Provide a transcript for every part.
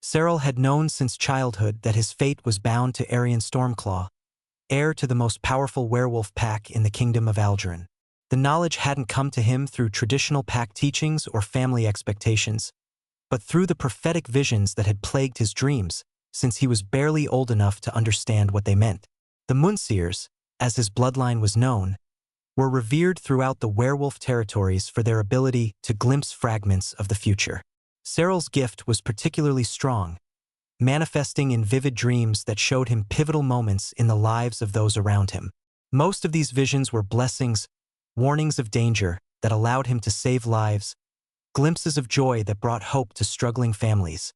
Cyril had known since childhood that his fate was bound to Aryan Stormclaw, heir to the most powerful werewolf pack in the kingdom of Algeron. The knowledge hadn't come to him through traditional pack teachings or family expectations, but through the prophetic visions that had plagued his dreams since he was barely old enough to understand what they meant. The Munseers, as his bloodline was known, were revered throughout the werewolf territories for their ability to glimpse fragments of the future. Cyril's gift was particularly strong, manifesting in vivid dreams that showed him pivotal moments in the lives of those around him. Most of these visions were blessings, warnings of danger that allowed him to save lives, glimpses of joy that brought hope to struggling families,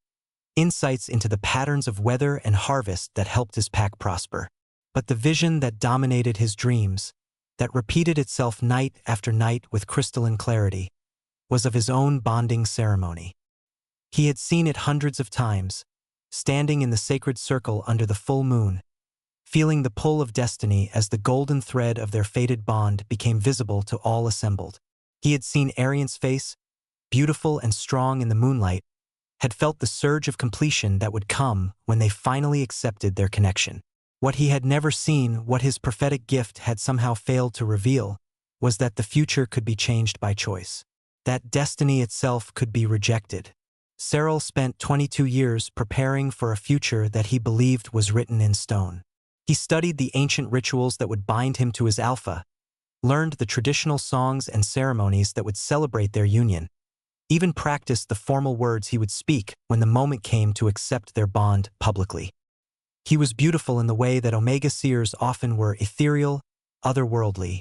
insights into the patterns of weather and harvest that helped his pack prosper. But the vision that dominated his dreams, that repeated itself night after night with crystalline clarity, was of his own bonding ceremony. He had seen it hundreds of times, standing in the sacred circle under the full moon, feeling the pull of destiny as the golden thread of their fated bond became visible to all assembled. He had seen Arian's face, beautiful and strong in the moonlight, had felt the surge of completion that would come when they finally accepted their connection. What he had never seen, what his prophetic gift had somehow failed to reveal, was that the future could be changed by choice. That destiny itself could be rejected. Cyril spent 22 years preparing for a future that he believed was written in stone. He studied the ancient rituals that would bind him to his alpha, learned the traditional songs and ceremonies that would celebrate their union, even practiced the formal words he would speak when the moment came to accept their bond publicly. He was beautiful in the way that Omega Seers often were: ethereal, otherworldly,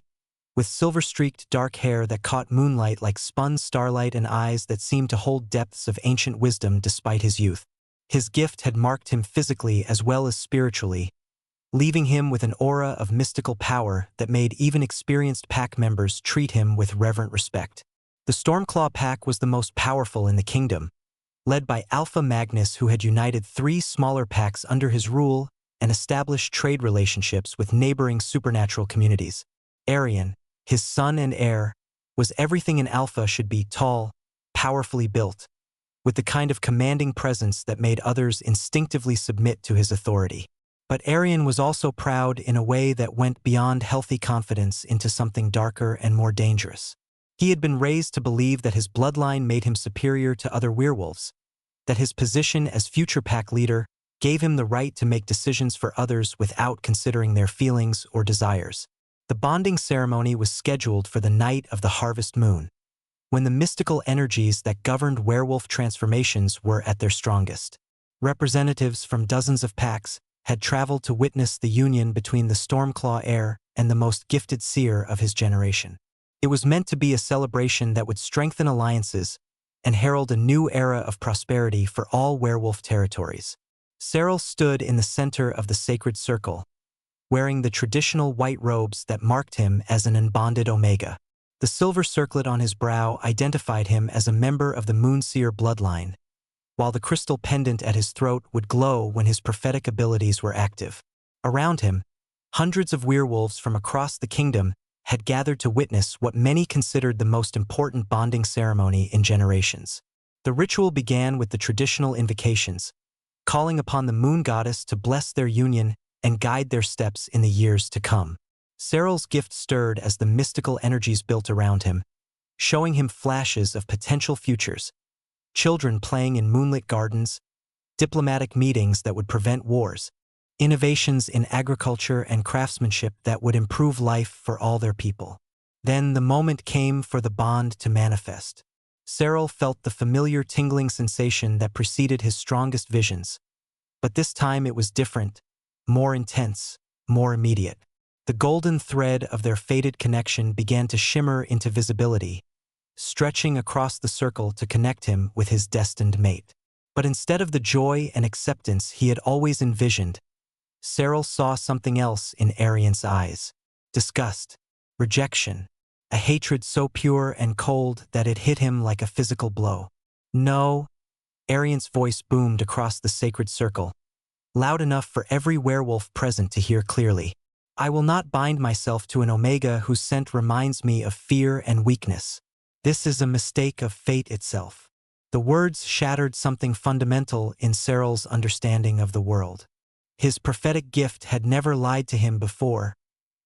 with silver-streaked dark hair that caught moonlight like spun starlight and eyes that seemed to hold depths of ancient wisdom despite his youth. His gift had marked him physically as well as spiritually, leaving him with an aura of mystical power that made even experienced pack members treat him with reverent respect. The Stormclaw pack was the most powerful in the kingdom, led by Alpha Magnus, who had united 3 smaller packs under his rule and established trade relationships with neighboring supernatural communities. Arian, his son and heir, was everything an Alpha should be: tall, powerfully built, with the kind of commanding presence that made others instinctively submit to his authority. But Arian was also proud in a way that went beyond healthy confidence into something darker and more dangerous. He had been raised to believe that his bloodline made him superior to other werewolves, that his position as future pack leader gave him the right to make decisions for others without considering their feelings or desires. The bonding ceremony was scheduled for the night of the harvest moon, when the mystical energies that governed werewolf transformations were at their strongest. Representatives from dozens of packs had traveled to witness the union between the Stormclaw heir and the most gifted seer of his generation. It was meant to be a celebration that would strengthen alliances and herald a new era of prosperity for all werewolf territories. Cyril stood in the center of the sacred circle, wearing the traditional white robes that marked him as an unbonded Omega. The silver circlet on his brow identified him as a member of the Moonseer bloodline, while the crystal pendant at his throat would glow when his prophetic abilities were active. Around him, hundreds of werewolves from across the kingdom had gathered to witness what many considered the most important bonding ceremony in generations. The ritual began with the traditional invocations, calling upon the moon goddess to bless their union and guide their steps in the years to come. Cyril's gift stirred as the mystical energies built around him, showing him flashes of potential futures: children playing in moonlit gardens, diplomatic meetings that would prevent wars, innovations in agriculture and craftsmanship that would improve life for all their people. Then the moment came for the bond to manifest. Cyril felt the familiar tingling sensation that preceded his strongest visions, but this time it was different, more intense, more immediate. The golden thread of their fated connection began to shimmer into visibility, stretching across the circle to connect him with his destined mate. But instead of the joy and acceptance he had always envisioned, Cyril saw something else in Arian's eyes: disgust, rejection, a hatred so pure and cold that it hit him like a physical blow. "No," Arian's voice boomed across the sacred circle, loud enough for every werewolf present to hear clearly. "I will not bind myself to an Omega whose scent reminds me of fear and weakness. This is a mistake of fate itself." The words shattered something fundamental in Cyril's understanding of the world. His prophetic gift had never lied to him before,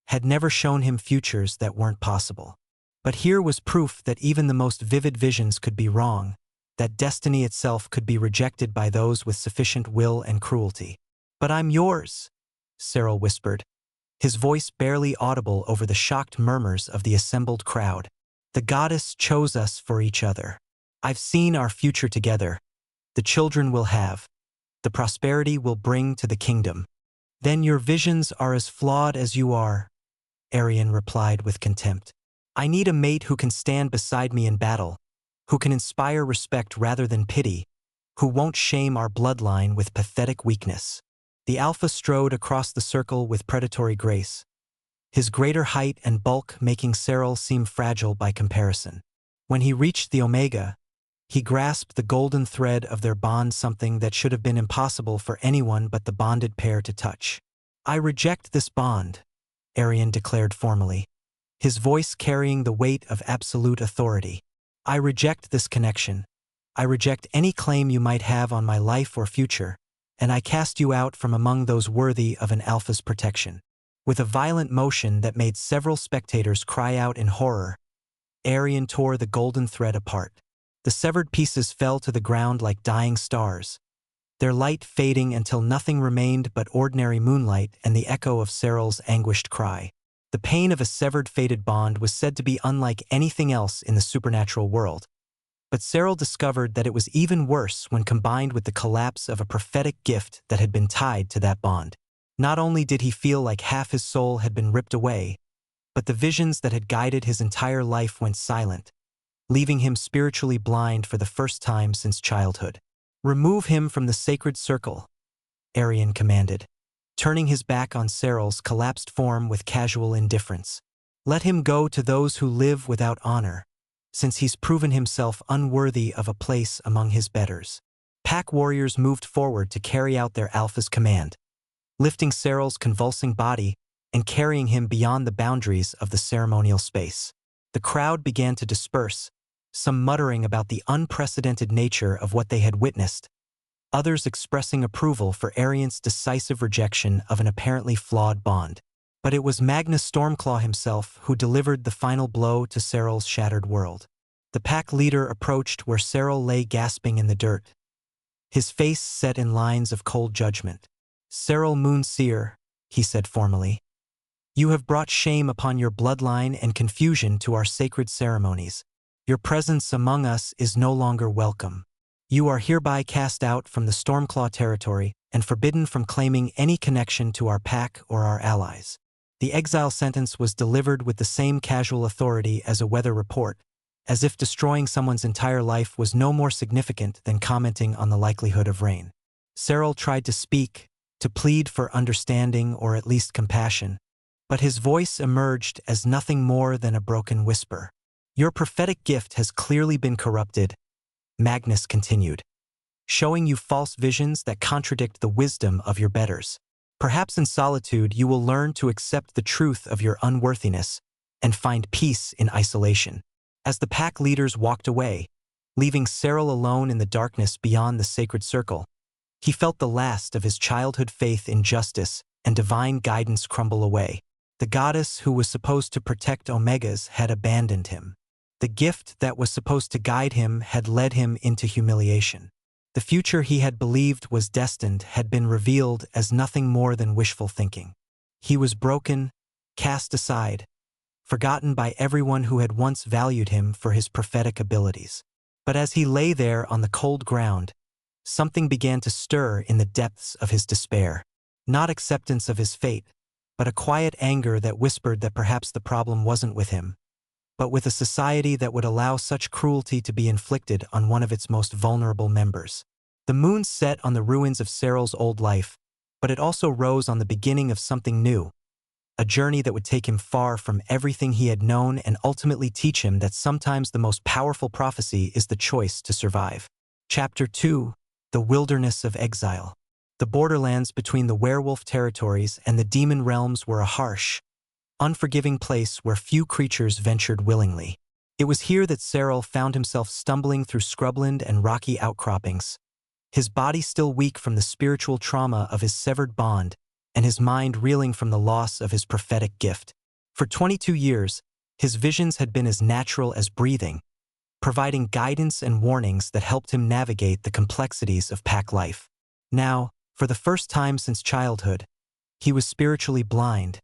had never shown him futures that weren't possible. But here was proof that even the most vivid visions could be wrong, that destiny itself could be rejected by those with sufficient will and cruelty. "But I'm yours," Cyril whispered, his voice barely audible over the shocked murmurs of the assembled crowd. "The goddess chose us for each other. I've seen our future together. The children we'll have, the prosperity we'll bring to the kingdom." "Then your visions are as flawed as you are," Arian replied with contempt. "I need a mate who can stand beside me in battle, who can inspire respect rather than pity, who won't shame our bloodline with pathetic weakness." The Alpha strode across the circle with predatory grace, his greater height and bulk making Cyril seem fragile by comparison. When he reached the Omega, he grasped the golden thread of their bond, something that should have been impossible for anyone but the bonded pair to touch. "I reject this bond," Arian declared formally, his voice carrying the weight of absolute authority. "I reject this connection. I reject any claim you might have on my life or future, and I cast you out from among those worthy of an Alpha's protection." With a violent motion that made several spectators cry out in horror, Arian tore the golden thread apart. The severed pieces fell to the ground like dying stars, their light fading until nothing remained but ordinary moonlight and the echo of Cyril's anguished cry. The pain of a severed, fated bond was said to be unlike anything else in the supernatural world, but Cyril discovered that it was even worse when combined with the collapse of a prophetic gift that had been tied to that bond. Not only did he feel like half his soul had been ripped away, but the visions that had guided his entire life went silent, leaving him spiritually blind for the first time since childhood. "Remove him from the sacred circle," Arian commanded, turning his back on Cyril's collapsed form with casual indifference. "Let him go to those who live without honor, since he's proven himself unworthy of a place among his betters." Pack warriors moved forward to carry out their Alpha's command, lifting Cyril's convulsing body and carrying him beyond the boundaries of the ceremonial space. The crowd began to disperse, some muttering about the unprecedented nature of what they had witnessed, others expressing approval for Arian's decisive rejection of an apparently flawed bond. But it was Magnus Stormclaw himself who delivered the final blow to Cyril's shattered world. The pack leader approached where Cyril lay gasping in the dirt, his face set in lines of cold judgment. "Cyril Moonseer," he said formally, "you have brought shame upon your bloodline and confusion to our sacred ceremonies. Your presence among us is no longer welcome. You are hereby cast out from the Stormclaw territory and forbidden from claiming any connection to our pack or our allies." The exile sentence was delivered with the same casual authority as a weather report, as if destroying someone's entire life was no more significant than commenting on the likelihood of rain. Cyril tried to speak, to plead for understanding or at least compassion, but his voice emerged as nothing more than a broken whisper. "Your prophetic gift has clearly been corrupted," Magnus continued, "showing you false visions that contradict the wisdom of your betters. Perhaps in solitude you will learn to accept the truth of your unworthiness and find peace in isolation." As the pack leaders walked away, leaving Cyril alone in the darkness beyond the sacred circle, he felt the last of his childhood faith in justice and divine guidance crumble away. The goddess who was supposed to protect Omegas had abandoned him. The gift that was supposed to guide him had led him into humiliation. The future he had believed was destined had been revealed as nothing more than wishful thinking. He was broken, cast aside, forgotten by everyone who had once valued him for his prophetic abilities. But as he lay there on the cold ground, something began to stir in the depths of his despair. Not acceptance of his fate, but a quiet anger that whispered that perhaps the problem wasn't with him, but with a society that would allow such cruelty to be inflicted on one of its most vulnerable members. The moon set on the ruins of Cyril's old life, but it also rose on the beginning of something new, a journey that would take him far from everything he had known and ultimately teach him that sometimes the most powerful prophecy is the choice to survive. Chapter 2: The Wilderness of Exile. The borderlands between the werewolf territories and the demon realms were a harsh, unforgiving place where few creatures ventured willingly. It was here that Cyril found himself stumbling through scrubland and rocky outcroppings, his body still weak from the spiritual trauma of his severed bond, and his mind reeling from the loss of his prophetic gift. For 22 years, his visions had been as natural as breathing, providing guidance and warnings that helped him navigate the complexities of pack life. Now, for the first time since childhood, he was spiritually blind,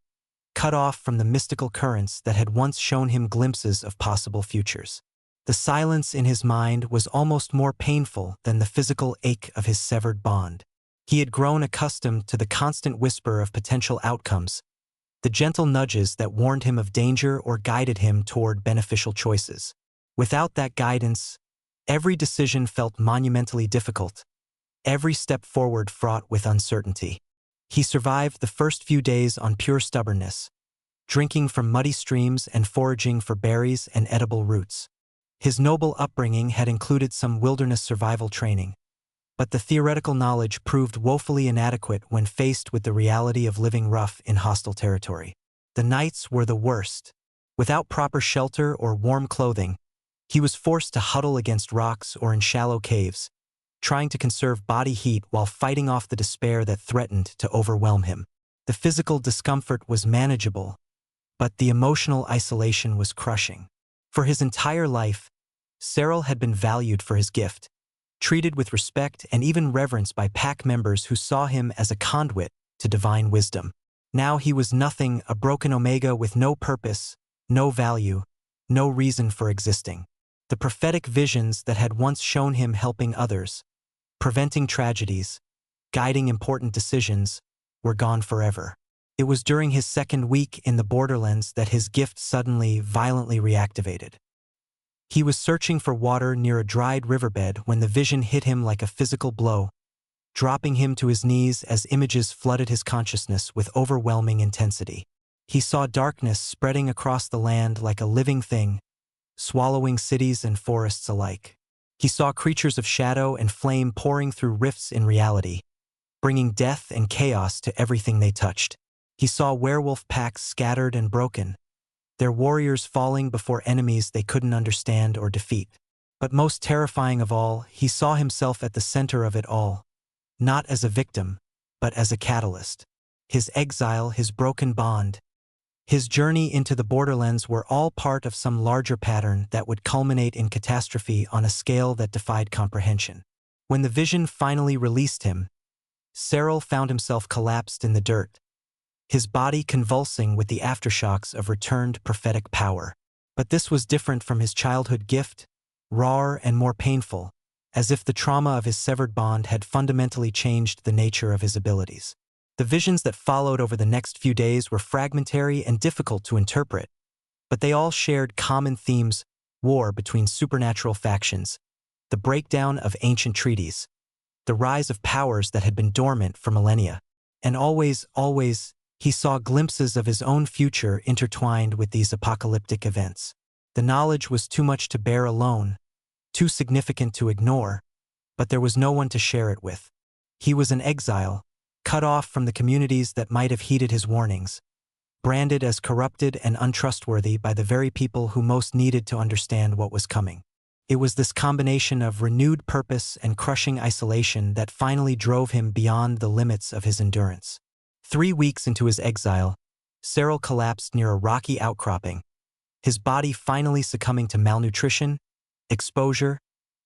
cut off from the mystical currents that had once shown him glimpses of possible futures. The silence in his mind was almost more painful than the physical ache of his severed bond. He had grown accustomed to the constant whisper of potential outcomes, the gentle nudges that warned him of danger or guided him toward beneficial choices. Without that guidance, every decision felt monumentally difficult, every step forward fraught with uncertainty. He survived the first few days on pure stubbornness, drinking from muddy streams and foraging for berries and edible roots. His noble upbringing had included some wilderness survival training, but the theoretical knowledge proved woefully inadequate when faced with the reality of living rough in hostile territory. The nights were the worst. Without proper shelter or warm clothing, he was forced to huddle against rocks or in shallow caves, trying to conserve body heat while fighting off the despair that threatened to overwhelm him. The physical discomfort was manageable, but the emotional isolation was crushing. For his entire life, Cyril had been valued for his gift, treated with respect and even reverence by pack members who saw him as a conduit to divine wisdom. Now he was nothing, a broken omega with no purpose, no value, no reason for existing. The prophetic visions that had once shown him helping others, preventing tragedies, guiding important decisions, were gone forever. It was during his second week in the borderlands that his gift suddenly, violently reactivated. He was searching for water near a dried riverbed when the vision hit him like a physical blow, dropping him to his knees as images flooded his consciousness with overwhelming intensity. He saw darkness spreading across the land like a living thing, swallowing cities and forests alike. He saw creatures of shadow and flame pouring through rifts in reality, bringing death and chaos to everything they touched. He saw werewolf packs scattered and broken, their warriors falling before enemies they couldn't understand or defeat. But most terrifying of all, he saw himself at the center of it all, not as a victim, but as a catalyst. His exile, his broken bond, his journey into the borderlands were all part of some larger pattern that would culminate in catastrophe on a scale that defied comprehension. When the vision finally released him, Cyril found himself collapsed in the dirt, his body convulsing with the aftershocks of returned prophetic power. But this was different from his childhood gift, rawer and more painful, as if the trauma of his severed bond had fundamentally changed the nature of his abilities. The visions that followed over the next few days were fragmentary and difficult to interpret, but they all shared common themes: war between supernatural factions, the breakdown of ancient treaties, the rise of powers that had been dormant for millennia. And always, he saw glimpses of his own future intertwined with these apocalyptic events. The knowledge was too much to bear alone, too significant to ignore, but there was no one to share it with. He was an exile, cut off from the communities that might have heeded his warnings, branded as corrupted and untrustworthy by the very people who most needed to understand what was coming. It was this combination of renewed purpose and crushing isolation that finally drove him beyond the limits of his endurance. 3 weeks into his exile, Cyril collapsed near a rocky outcropping, his body finally succumbing to malnutrition, exposure,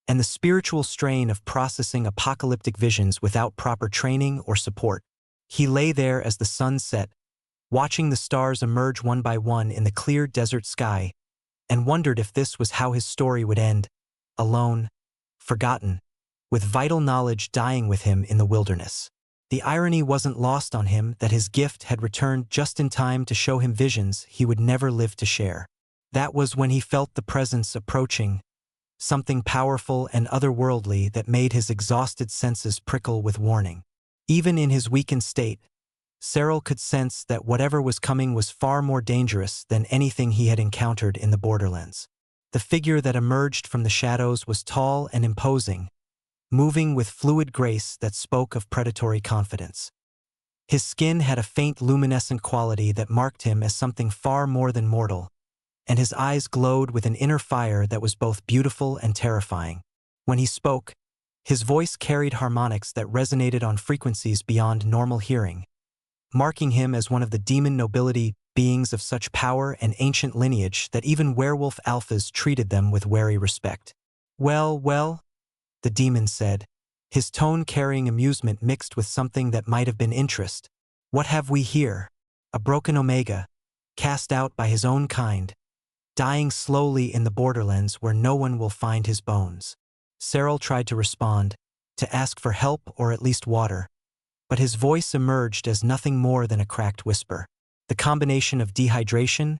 and the spiritual strain of processing apocalyptic visions without proper training or support. He lay there as the sun set, watching the stars emerge one by one in the clear desert sky, and wondered if this was how his story would end, alone, forgotten, with vital knowledge dying with him in the wilderness. The irony wasn't lost on him that his gift had returned just in time to show him visions he would never live to share. That was when he felt the presence approaching, something powerful and otherworldly that made his exhausted senses prickle with warning. Even in his weakened state, Cyril could sense that whatever was coming was far more dangerous than anything he had encountered in the borderlands. The figure that emerged from the shadows was tall and imposing, moving with fluid grace that spoke of predatory confidence. His skin had a faint luminescent quality that marked him as something far more than mortal, and his eyes glowed with an inner fire that was both beautiful and terrifying. When he spoke, his voice carried harmonics that resonated on frequencies beyond normal hearing, marking him as one of the demon nobility, beings of such power and ancient lineage that even werewolf alphas treated them with wary respect. "Well, well," the demon said, his tone carrying amusement mixed with something that might have been interest. "What have we here? A broken Omega, cast out by his own kind, dying slowly in the borderlands where no one will find his bones." Cyril tried to respond, to ask for help or at least water, but his voice emerged as nothing more than a cracked whisper. The combination of dehydration,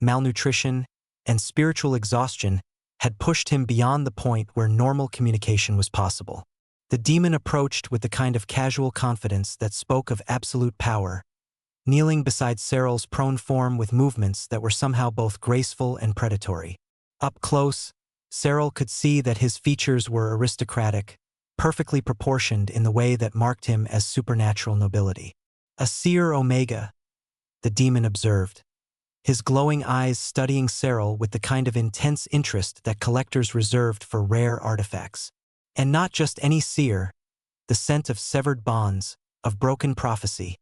malnutrition, and spiritual exhaustion had pushed him beyond the point where normal communication was possible. The demon approached with the kind of casual confidence that spoke of absolute power, kneeling beside Cyril's prone form with movements that were somehow both graceful and predatory. Up close, Cyril could see that his features were aristocratic, perfectly proportioned in the way that marked him as supernatural nobility. "A seer Omega," the demon observed, his glowing eyes studying Cyril with the kind of intense interest that collectors reserved for rare artifacts. "And not just any seer, the scent of severed bonds, of broken prophecy,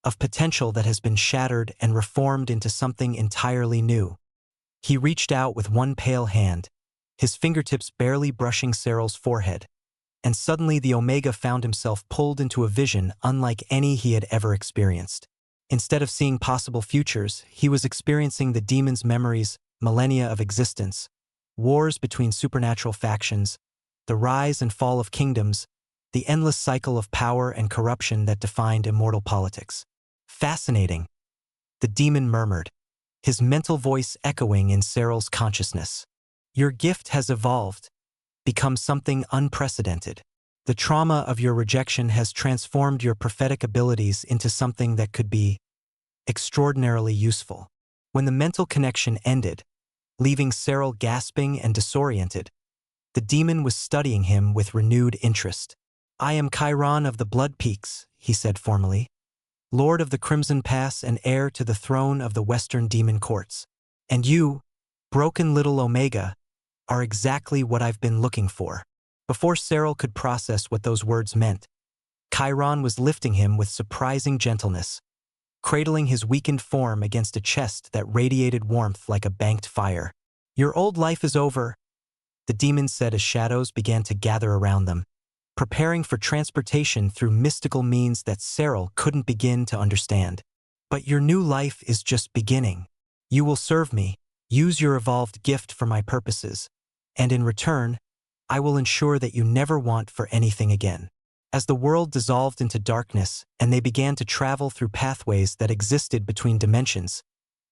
of potential that has been shattered and reformed into something entirely new." He reached out with one pale hand, his fingertips barely brushing Cyril's forehead, and suddenly the Omega found himself pulled into a vision unlike any he had ever experienced. Instead of seeing possible futures, he was experiencing the demon's memories, millennia of existence, wars between supernatural factions, the rise and fall of kingdoms, the endless cycle of power and corruption that defined immortal politics. "Fascinating," the demon murmured, his mental voice echoing in Cyril's consciousness. "Your gift has evolved, become something unprecedented. The trauma of your rejection has transformed your prophetic abilities into something that could be extraordinarily useful." When the mental connection ended, leaving Cyril gasping and disoriented, the demon was studying him with renewed interest. "I am Chiron of the Blood Peaks," he said formally, "Lord of the Crimson Pass and heir to the throne of the Western Demon Courts. And you, broken little Omega, are exactly what I've been looking for." Before Cyril could process what those words meant, Chiron was lifting him with surprising gentleness, cradling his weakened form against a chest that radiated warmth like a banked fire. "Your old life is over," the demon said as shadows began to gather around them, preparing for transportation through mystical means that Cyril couldn't begin to understand. "But your new life is just beginning. You will serve me, use your evolved gift for my purposes, and in return, I will ensure that you never want for anything again." As the world dissolved into darkness and they began to travel through pathways that existed between dimensions,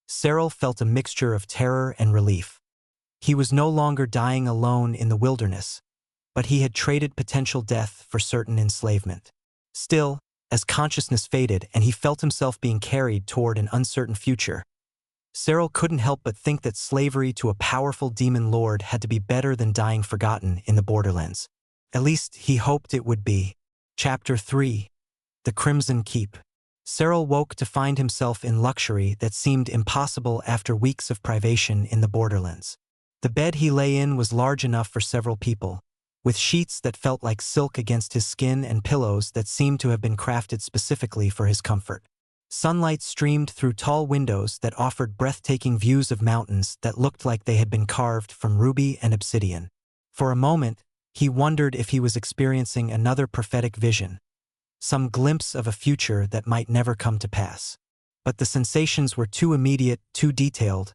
Cyril felt a mixture of terror and relief. He was no longer dying alone in the wilderness, but he had traded potential death for certain enslavement. Still, as consciousness faded and he felt himself being carried toward an uncertain future, Cyril couldn't help but think that slavery to a powerful demon lord had to be better than dying forgotten in the borderlands. At least he hoped it would be. Chapter 3. The Crimson Keep. Cyril woke to find himself in luxury that seemed impossible after weeks of privation in the borderlands. The bed he lay in was large enough for several people, with sheets that felt like silk against his skin and pillows that seemed to have been crafted specifically for his comfort. Sunlight streamed through tall windows that offered breathtaking views of mountains that looked like they had been carved from ruby and obsidian. For a moment, he wondered if he was experiencing another prophetic vision, some glimpse of a future that might never come to pass. But the sensations were too immediate, too detailed,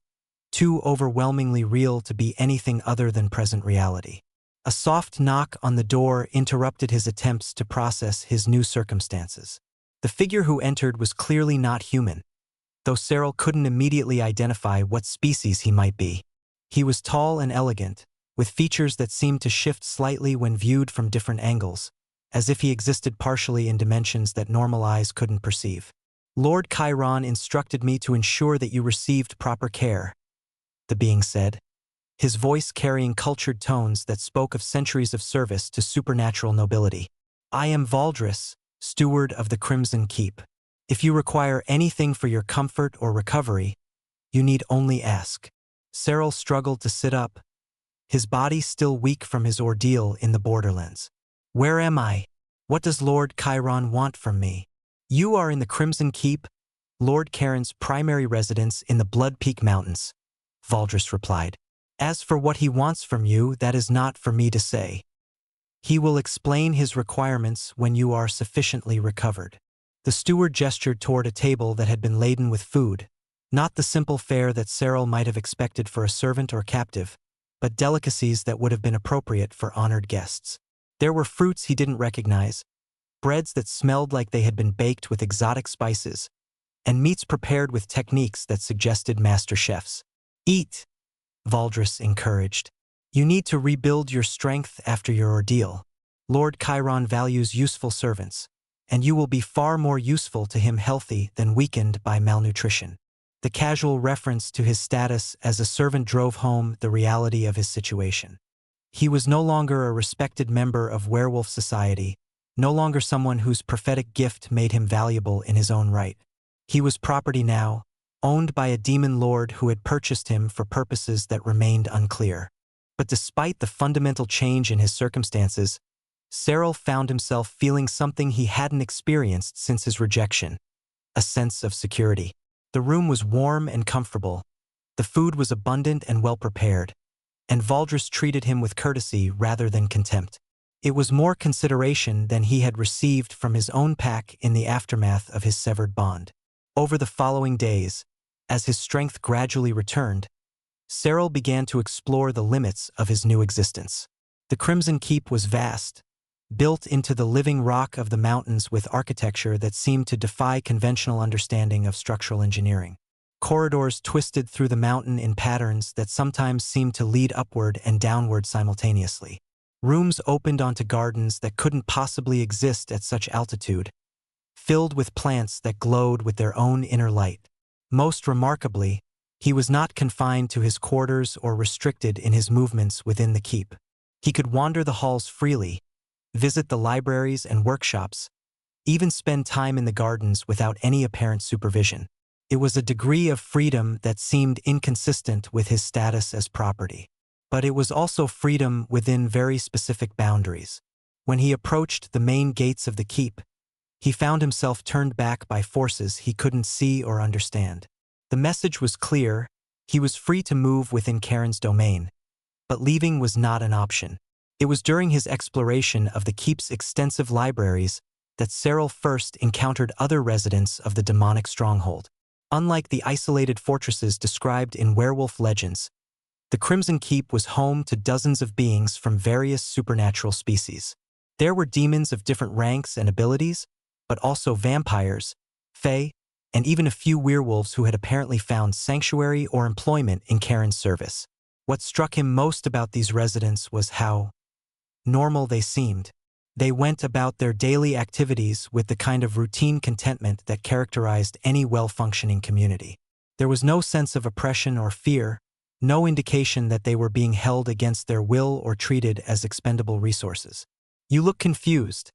too overwhelmingly real to be anything other than present reality. A soft knock on the door interrupted his attempts to process his new circumstances. The figure who entered was clearly not human, though Cyril couldn't immediately identify what species he might be. He was tall and elegant, with features that seemed to shift slightly when viewed from different angles, as if he existed partially in dimensions that normal eyes couldn't perceive. "Lord Chiron instructed me to ensure that you received proper care," the being said, his voice carrying cultured tones that spoke of centuries of service to supernatural nobility. "I am Valdris, steward of the Crimson Keep. If you require anything for your comfort or recovery, you need only ask." Cyril struggled to sit up, his body still weak from his ordeal in the Borderlands. Where am I? What does Lord Chiron want from me? You are in the Crimson Keep, Lord Charon's primary residence in the Blood Peak Mountains, Valdris replied. As for what he wants from you, that is not for me to say. He will explain his requirements when you are sufficiently recovered. The steward gestured toward a table that had been laden with food, not the simple fare that Cyril might have expected for a servant or captive, but delicacies that would have been appropriate for honored guests. There were fruits he didn't recognize, breads that smelled like they had been baked with exotic spices, and meats prepared with techniques that suggested master chefs. Eat, Valdris encouraged. You need to rebuild your strength after your ordeal. Lord Chiron values useful servants, and you will be far more useful to him healthy than weakened by malnutrition. The casual reference to his status as a servant drove home the reality of his situation. He was no longer a respected member of werewolf society, no longer someone whose prophetic gift made him valuable in his own right. He was property now, owned by a demon lord who had purchased him for purposes that remained unclear. But despite the fundamental change in his circumstances, Cyril found himself feeling something he hadn't experienced since his rejection, a sense of security. The room was warm and comfortable, the food was abundant and well-prepared, and Valdris treated him with courtesy rather than contempt. It was more consideration than he had received from his own pack in the aftermath of his severed bond. Over the following days, as his strength gradually returned, Cyril began to explore the limits of his new existence. The Crimson Keep was vast, built into the living rock of the mountains with architecture that seemed to defy conventional understanding of structural engineering. Corridors twisted through the mountain in patterns that sometimes seemed to lead upward and downward simultaneously. Rooms opened onto gardens that couldn't possibly exist at such altitude, filled with plants that glowed with their own inner light. Most remarkably, he was not confined to his quarters or restricted in his movements within the keep. He could wander the halls freely, visit the libraries and workshops, even spend time in the gardens without any apparent supervision. It was a degree of freedom that seemed inconsistent with his status as property. But it was also freedom within very specific boundaries. When he approached the main gates of the keep, he found himself turned back by forces he couldn't see or understand. The message was clear: he was free to move within Charon's domain, but leaving was not an option. It was during his exploration of the keep's extensive libraries that Cyril first encountered other residents of the demonic stronghold. Unlike the isolated fortresses described in werewolf legends, the Crimson Keep was home to dozens of beings from various supernatural species. There were demons of different ranks and abilities, but also vampires, fae, and even a few werewolves who had apparently found sanctuary or employment in Charon's service. What struck him most about these residents was how normal they seemed. They went about their daily activities with the kind of routine contentment that characterized any well-functioning community. There was no sense of oppression or fear, no indication that they were being held against their will or treated as expendable resources. "You look confused,"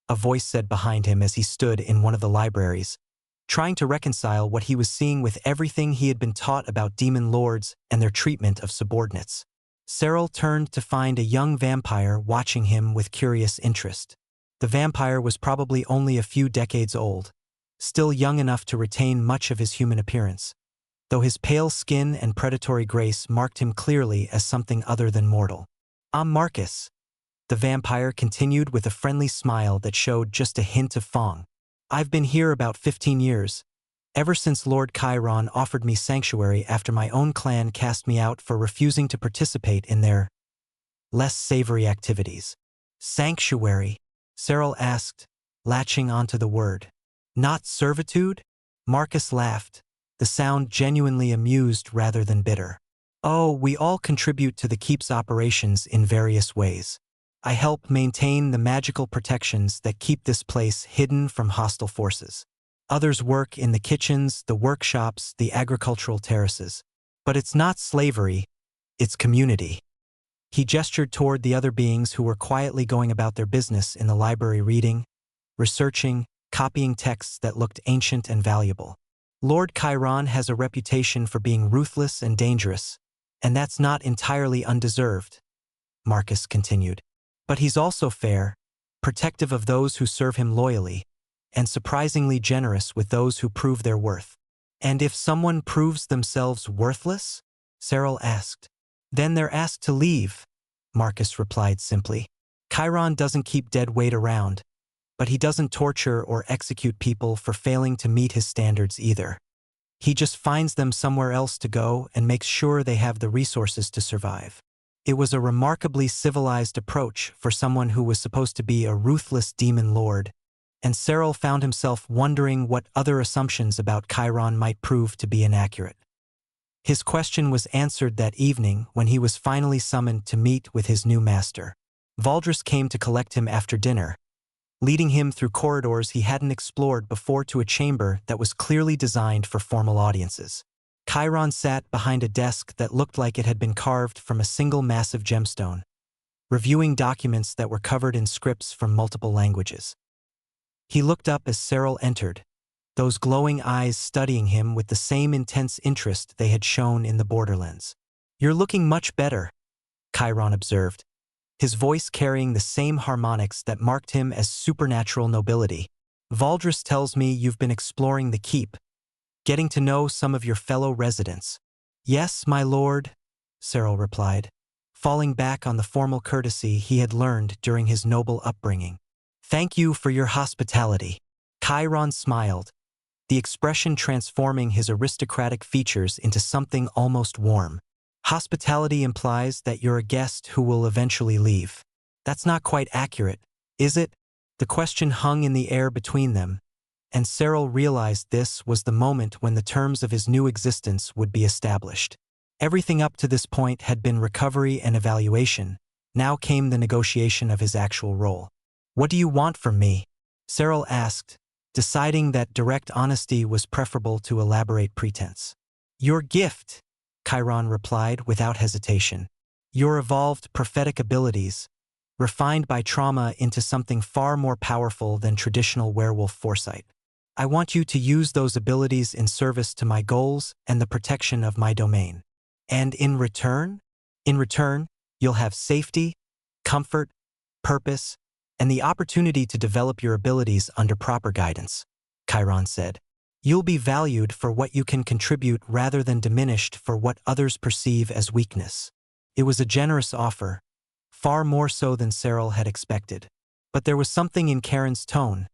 a voice said behind him as he stood in one of the libraries, trying to reconcile what he was seeing with everything he had been taught about demon lords and their treatment of subordinates. Cyril turned to find a young vampire watching him with curious interest. The vampire was probably only a few decades old, still young enough to retain much of his human appearance, though his pale skin and predatory grace marked him clearly as something other than mortal. "I'm Marcus," the vampire continued with a friendly smile that showed just a hint of fong. "I've been here about 15 years, ever since Lord Chiron offered me sanctuary after my own clan cast me out for refusing to participate in their less savory activities." "Sanctuary?" Cyril asked, latching onto the word. "Not servitude?" Marcus laughed, the sound genuinely amused rather than bitter. "Oh, we all contribute to the keep's operations in various ways. I help maintain the magical protections that keep this place hidden from hostile forces. Others work in the kitchens, the workshops, the agricultural terraces. But it's not slavery, it's community." He gestured toward the other beings who were quietly going about their business in the library, reading, researching, copying texts that looked ancient and valuable. "Lord Chiron has a reputation for being ruthless and dangerous," And that's not entirely undeserved, Marcus continued. But he's also fair, protective of those who serve him loyally, and surprisingly generous with those who prove their worth. And if someone proves themselves worthless? Cyril asked. Then they're asked to leave, Marcus replied simply. Chiron doesn't keep dead weight around, but he doesn't torture or execute people for failing to meet his standards either. He just finds them somewhere else to go and makes sure they have the resources to survive. It was a remarkably civilized approach for someone who was supposed to be a ruthless demon lord, and Cyril found himself wondering what other assumptions about Chiron might prove to be inaccurate. His question was answered that evening when he was finally summoned to meet with his new master. Valdris came to collect him after dinner, leading him through corridors he hadn't explored before to a chamber that was clearly designed for formal audiences. Chiron sat behind a desk that looked like it had been carved from a single massive gemstone, reviewing documents that were covered in scripts from multiple languages. He looked up as Cyril entered, those glowing eyes studying him with the same intense interest they had shown in the Borderlands. "You're looking much better," Chiron observed, his voice carrying the same harmonics that marked him as supernatural nobility. "Valdris tells me you've been exploring the keep, getting to know some of your fellow residents." "Yes, my lord," Cyril replied, falling back on the formal courtesy he had learned during his noble upbringing. "Thank you for your hospitality." Chiron smiled, the expression transforming his aristocratic features into something almost warm. "Hospitality implies that you're a guest who will eventually leave. That's not quite accurate, is it?" The question hung in the air between them, and Cyril realized this was the moment when the terms of his new existence would be established. Everything up to this point had been recovery and evaluation. Now came the negotiation of his actual role. "What do you want from me?" Cyril asked, deciding that direct honesty was preferable to elaborate pretense. "Your gift," Chiron replied without hesitation. "Your evolved prophetic abilities, refined by trauma into something far more powerful than traditional werewolf foresight. I want you to use those abilities in service to my goals and the protection of my domain. And in return? In return, you'll have safety, comfort, purpose, and the opportunity to develop your abilities under proper guidance," Chiron said. "You'll be valued for what you can contribute rather than diminished for what others perceive as weakness." It was a generous offer, far more so than Cyril had expected. But there was something in Karen's tone,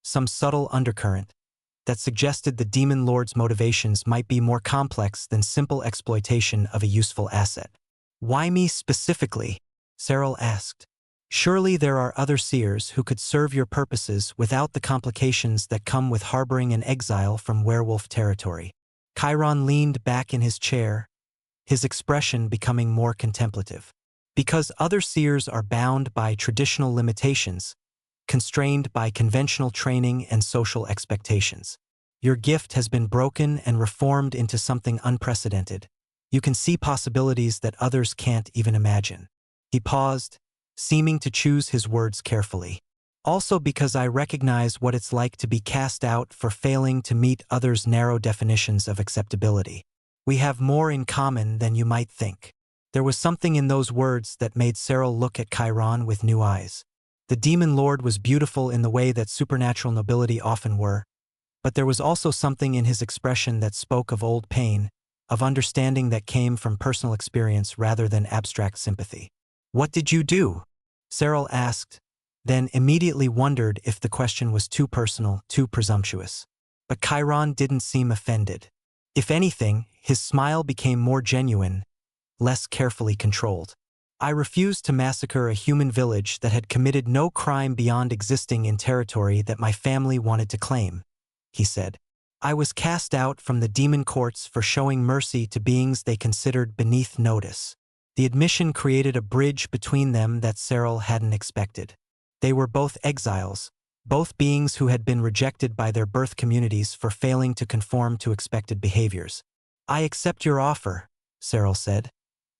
some subtle undercurrent, that suggested the Demon Lord's motivations might be more complex than simple exploitation of a useful asset. "Why me specifically?" Cyril asked. "Surely there are other seers who could serve your purposes without the complications that come with harboring an exile from werewolf territory." Chiron leaned back in his chair, his expression becoming more contemplative. "Because other seers are bound by traditional limitations, constrained by conventional training and social expectations. Your gift has been broken and reformed into something unprecedented. You can see possibilities that others can't even imagine." He paused, seeming to choose his words carefully. "Also because I recognize what it's like to be cast out for failing to meet others' narrow definitions of acceptability. We have more in common than you might think." There was something in those words that made Cyril look at Chiron with new eyes. The Demon Lord was beautiful in the way that supernatural nobility often were, but there was also something in his expression that spoke of old pain, of understanding that came from personal experience rather than abstract sympathy. "What did you do?" Cyril asked, then immediately wondered if the question was too personal, too presumptuous. But Chiron didn't seem offended. If anything, his smile became more genuine, less carefully controlled. "I refused to massacre a human village that had committed no crime beyond existing in territory that my family wanted to claim," he said. "I was cast out from the demon courts for showing mercy to beings they considered beneath notice." The admission created a bridge between them that Cyril hadn't expected. They were both exiles, both beings who had been rejected by their birth communities for failing to conform to expected behaviors. "I accept your offer," Cyril said,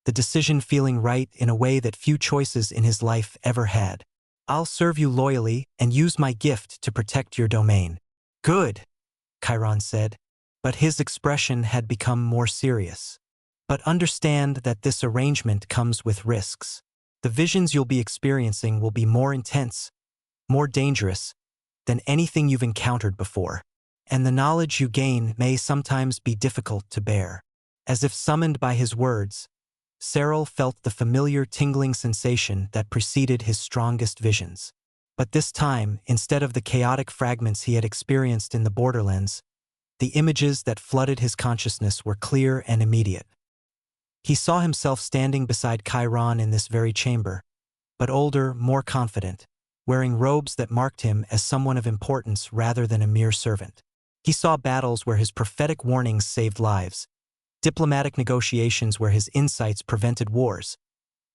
the decision feeling right in a way that few choices in his life ever had. "I'll serve you loyally and use my gift to protect your domain." "Good," Chiron said, but his expression had become more serious. But understand that this arrangement comes with risks. The visions you'll be experiencing will be more intense, more dangerous than anything you've encountered before, and the knowledge you gain may sometimes be difficult to bear. As if summoned by his words, Cyril felt the familiar tingling sensation that preceded his strongest visions. But this time, instead of the chaotic fragments he had experienced in the Borderlands, the images that flooded his consciousness were clear and immediate. He saw himself standing beside Chiron in this very chamber, but older, more confident, wearing robes that marked him as someone of importance rather than a mere servant. He saw battles where his prophetic warnings saved lives, diplomatic negotiations where his insights prevented wars,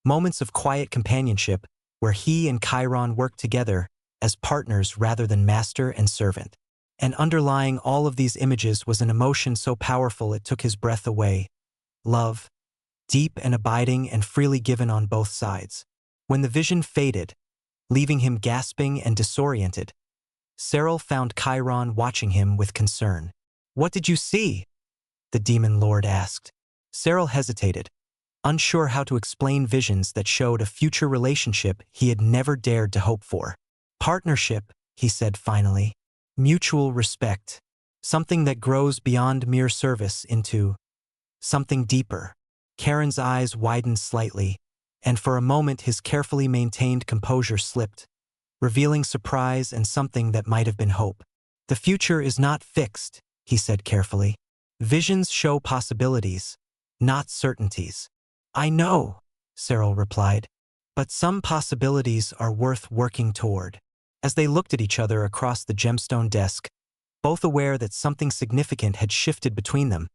moments of quiet companionship where he and Chiron worked together as partners rather than master and servant. And underlying all of these images was an emotion so powerful it took his breath away: love, deep and abiding and freely given on both sides. When the vision faded, leaving him gasping and disoriented, Cyril found Chiron watching him with concern. "What did you see?" the demon lord asked. Cyril hesitated, unsure how to explain visions that showed a future relationship he had never dared to hope for. "Partnership," he said finally. "Mutual respect. Something that grows beyond mere service into something deeper." Charon's eyes widened slightly, and for a moment his carefully maintained composure slipped, revealing surprise and something that might have been hope. "The future is not fixed," he said carefully. "Visions show possibilities, not certainties." "I know," Cyril replied, "but some possibilities are worth working toward." As they looked at each other across the gemstone desk, both aware that something significant had shifted between them,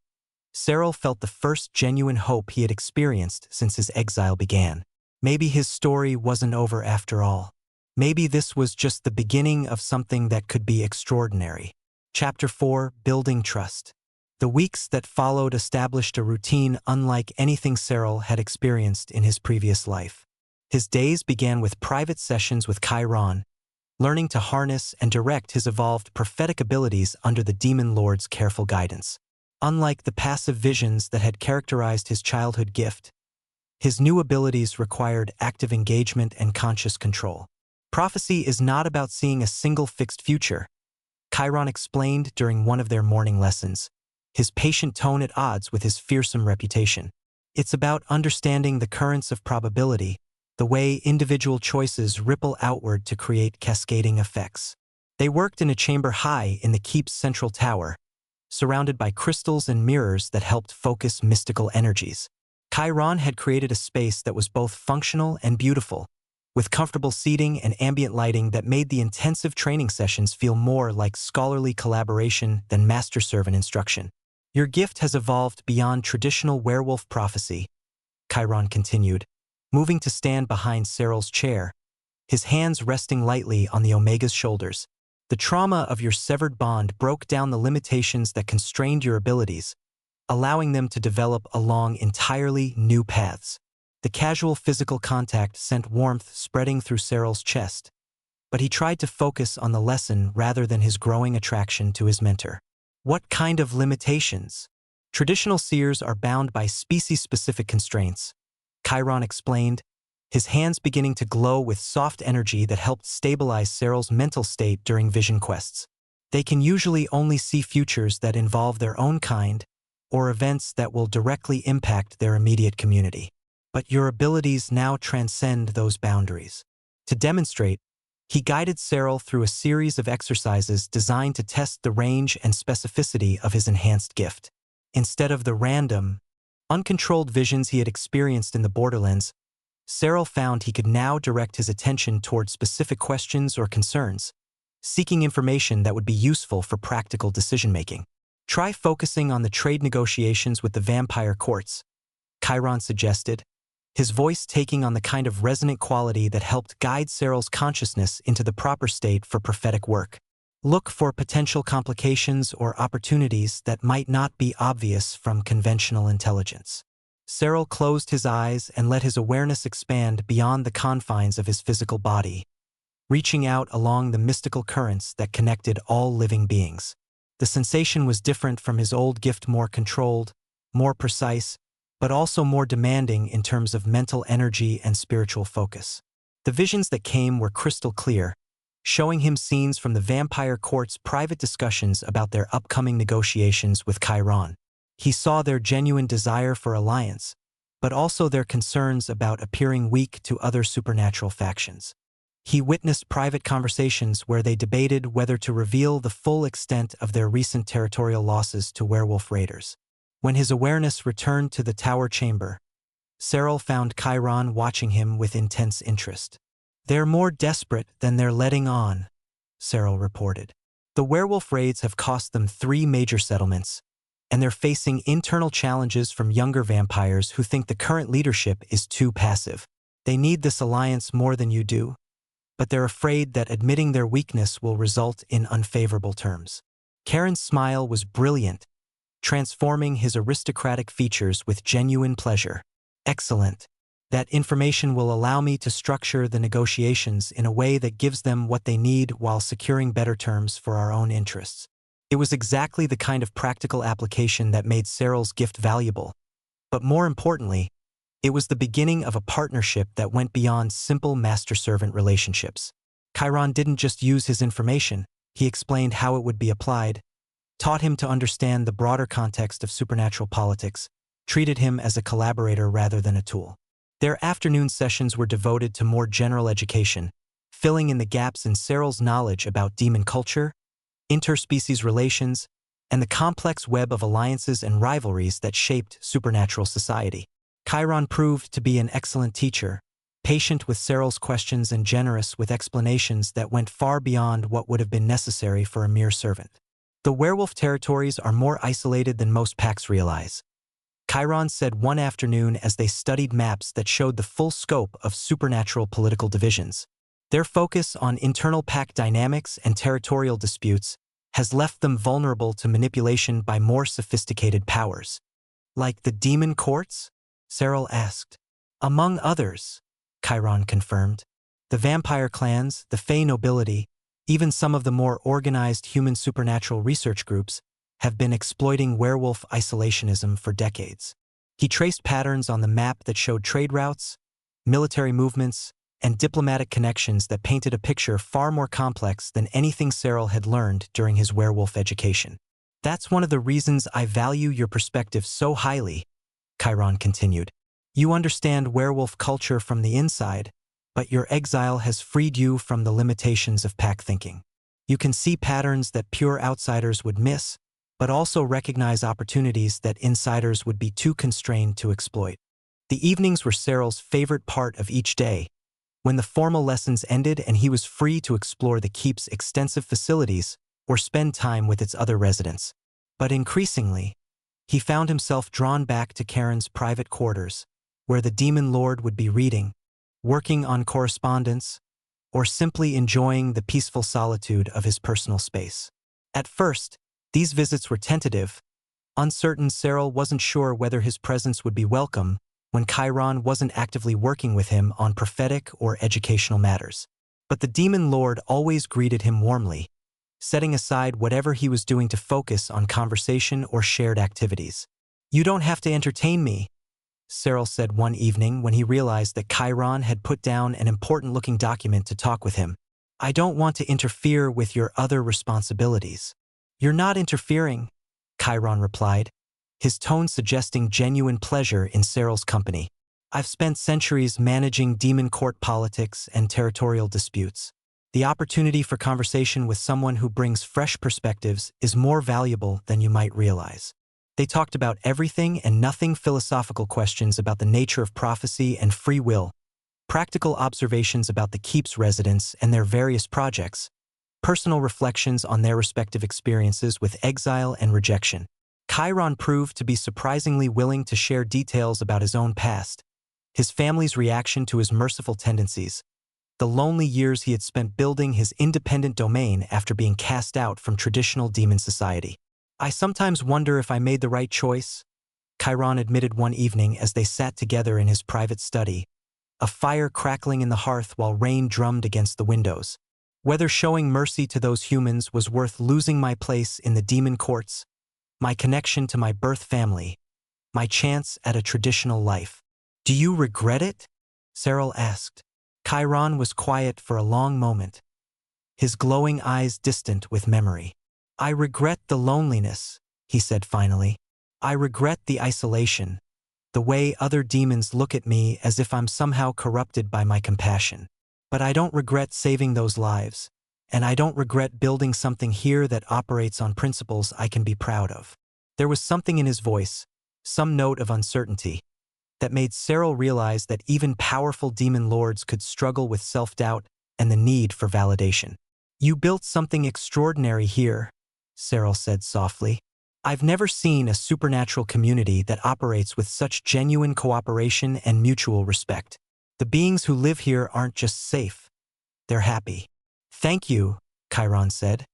Cyril felt the first genuine hope he had experienced since his exile began. Maybe his story wasn't over after all. Maybe this was just the beginning of something that could be extraordinary. Chapter 4: Building Trust. The weeks that followed established a routine unlike anything Cyril had experienced in his previous life. His days began with private sessions with Chiron, learning to harness and direct his evolved prophetic abilities under the demon lord's careful guidance. Unlike the passive visions that had characterized his childhood gift, his new abilities required active engagement and conscious control. Prophecy is not about seeing a single fixed future, Chiron explained during one of their morning lessons, his patient tone at odds with his fearsome reputation. It's about understanding the currents of probability, the way individual choices ripple outward to create cascading effects. They worked in a chamber high in the keep's central tower, surrounded by crystals and mirrors that helped focus mystical energies. Chiron had created a space that was both functional and beautiful, with comfortable seating and ambient lighting that made the intensive training sessions feel more like scholarly collaboration than master-servant instruction. "Your gift has evolved beyond traditional werewolf prophecy," Chiron continued, moving to stand behind Cyril's chair, his hands resting lightly on the Omega's shoulders. "The trauma of your severed bond broke down the limitations that constrained your abilities, allowing them to develop along entirely new paths." The casual physical contact sent warmth spreading through Cyril's chest, but he tried to focus on the lesson rather than his growing attraction to his mentor. "What kind of limitations?" "Traditional seers are bound by species-specific constraints," Chiron explained, his hands beginning to glow with soft energy that helped stabilize Cyril's mental state during vision quests. "They can usually only see futures that involve their own kind, or events that will directly impact their immediate community. But your abilities now transcend those boundaries." To demonstrate, he guided Cyril through a series of exercises designed to test the range and specificity of his enhanced gift. Instead of the random, uncontrolled visions he had experienced in the Borderlands, Cyril found he could now direct his attention toward specific questions or concerns, seeking information that would be useful for practical decision-making. "Try focusing on the trade negotiations with the vampire courts," Chiron suggested, his voice taking on the kind of resonant quality that helped guide Cyril's consciousness into the proper state for prophetic work. "Look for potential complications or opportunities that might not be obvious from conventional intelligence." Cyril closed his eyes and let his awareness expand beyond the confines of his physical body, reaching out along the mystical currents that connected all living beings. The sensation was different from his old gift, more controlled, more precise, but also more demanding in terms of mental energy and spiritual focus. The visions that came were crystal clear, showing him scenes from the vampire court's private discussions about their upcoming negotiations with Chiron. He saw their genuine desire for alliance, but also their concerns about appearing weak to other supernatural factions. He witnessed private conversations where they debated whether to reveal the full extent of their recent territorial losses to werewolf raiders. When his awareness returned to the tower chamber, Cyril found Chiron watching him with intense interest. "They're more desperate than they're letting on," Cyril reported. "The werewolf raids have cost them 3 major settlements, and they're facing internal challenges from younger vampires who think the current leadership is too passive. They need this alliance more than you do, but they're afraid that admitting their weakness will result in unfavorable terms." Karen's smile was brilliant, transforming his aristocratic features with genuine pleasure. "Excellent. That information will allow me to structure the negotiations in a way that gives them what they need while securing better terms for our own interests." It was exactly the kind of practical application that made Cyril's gift valuable. But more importantly, it was the beginning of a partnership that went beyond simple master-servant relationships. Chiron didn't just use his information, he explained how it would be applied, taught him to understand the broader context of supernatural politics, treated him as a collaborator rather than a tool. Their afternoon sessions were devoted to more general education, filling in the gaps in Cyril's knowledge about demon culture, interspecies relations, and the complex web of alliances and rivalries that shaped supernatural society. Chiron proved to be an excellent teacher, patient with Cyril's questions and generous with explanations that went far beyond what would have been necessary for a mere servant. "The werewolf territories are more isolated than most packs realize," Chiron said one afternoon as they studied maps that showed the full scope of supernatural political divisions. "Their focus on internal pack dynamics and territorial disputes has left them vulnerable to manipulation by more sophisticated powers." "Like the demon courts?" Cyril asked. "Among others," Chiron confirmed. "The vampire clans, the Fey nobility, even some of the more organized human supernatural research groups have been exploiting werewolf isolationism for decades." He traced patterns on the map that showed trade routes, military movements, and diplomatic connections that painted a picture far more complex than anything Cyril had learned during his werewolf education. "That's one of the reasons I value your perspective so highly," Chiron continued. "You understand werewolf culture from the inside, but your exile has freed you from the limitations of pack thinking. You can see patterns that pure outsiders would miss, but also recognize opportunities that insiders would be too constrained to exploit." The evenings were Cyril's favorite part of each day, when the formal lessons ended and he was free to explore the keep's extensive facilities or spend time with its other residents. But increasingly, he found himself drawn back to Karen's private quarters, where the demon lord would be reading, working on correspondence, or simply enjoying the peaceful solitude of his personal space. At first, these visits were tentative, uncertain. Cyril wasn't sure whether his presence would be welcome when Chiron wasn't actively working with him on prophetic or educational matters. But the demon lord always greeted him warmly, setting aside whatever he was doing to focus on conversation or shared activities. "You don't have to entertain me," Cyril said one evening when he realized that Chiron had put down an important-looking document to talk with him. "I don't want to interfere with your other responsibilities." "You're not interfering," Chiron replied, his tone suggesting genuine pleasure in Cyril's company. "I've spent centuries managing demon court politics and territorial disputes. The opportunity for conversation with someone who brings fresh perspectives is more valuable than you might realize." They talked about everything and nothing: philosophical questions about the nature of prophecy and free will, practical observations about the keep's residents and their various projects, personal reflections on their respective experiences with exile and rejection. Chiron proved to be surprisingly willing to share details about his own past, his family's reaction to his merciful tendencies, the lonely years he had spent building his independent domain after being cast out from traditional demon society. "I sometimes wonder if I made the right choice," Chiron admitted one evening as they sat together in his private study, a fire crackling in the hearth while rain drummed against the windows. "Whether showing mercy to those humans was worth losing my place in the demon courts, my connection to my birth family, my chance at a traditional life. Do you regret it? Cyril asked. Chiron was quiet for a long moment, his glowing eyes distant with memory. I regret the loneliness, he said finally. I regret the isolation, the way other demons look at me as if I'm somehow corrupted by my compassion. But I don't regret saving those lives, and I don't regret building something here that operates on principles I can be proud of. There was something in his voice, some note of uncertainty, that made Cyril realize that even powerful demon lords could struggle with self-doubt and the need for validation. You built something extraordinary here, Cyril said softly. I've never seen a supernatural community that operates with such genuine cooperation and mutual respect. The beings who live here aren't just safe, they're happy. Thank you, Chiron said,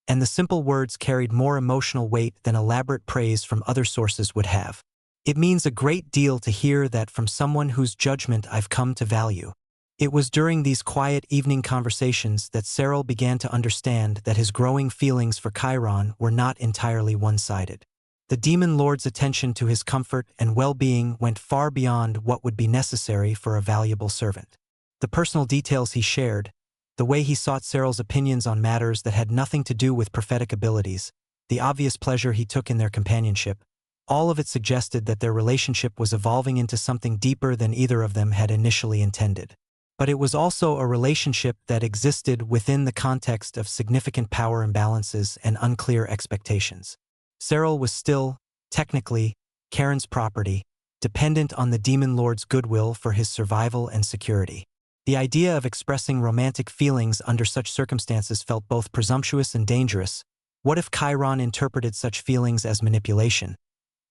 and the simple words carried more emotional weight than elaborate praise from other sources would have. It means a great deal to hear that from someone whose judgment I've come to value. It was during these quiet evening conversations that Cyril began to understand that his growing feelings for Chiron were not entirely one-sided. The demon lord's attention to his comfort and well-being went far beyond what would be necessary for a valuable servant. The personal details he shared, the way he sought Cyril's opinions on matters that had nothing to do with prophetic abilities, the obvious pleasure he took in their companionship, all of it suggested that their relationship was evolving into something deeper than either of them had initially intended. But it was also a relationship that existed within the context of significant power imbalances and unclear expectations. Cyril was still, technically, Charon's property, dependent on the demon lord's goodwill for his survival and security. The idea of expressing romantic feelings under such circumstances felt both presumptuous and dangerous. What if Chiron interpreted such feelings as manipulation,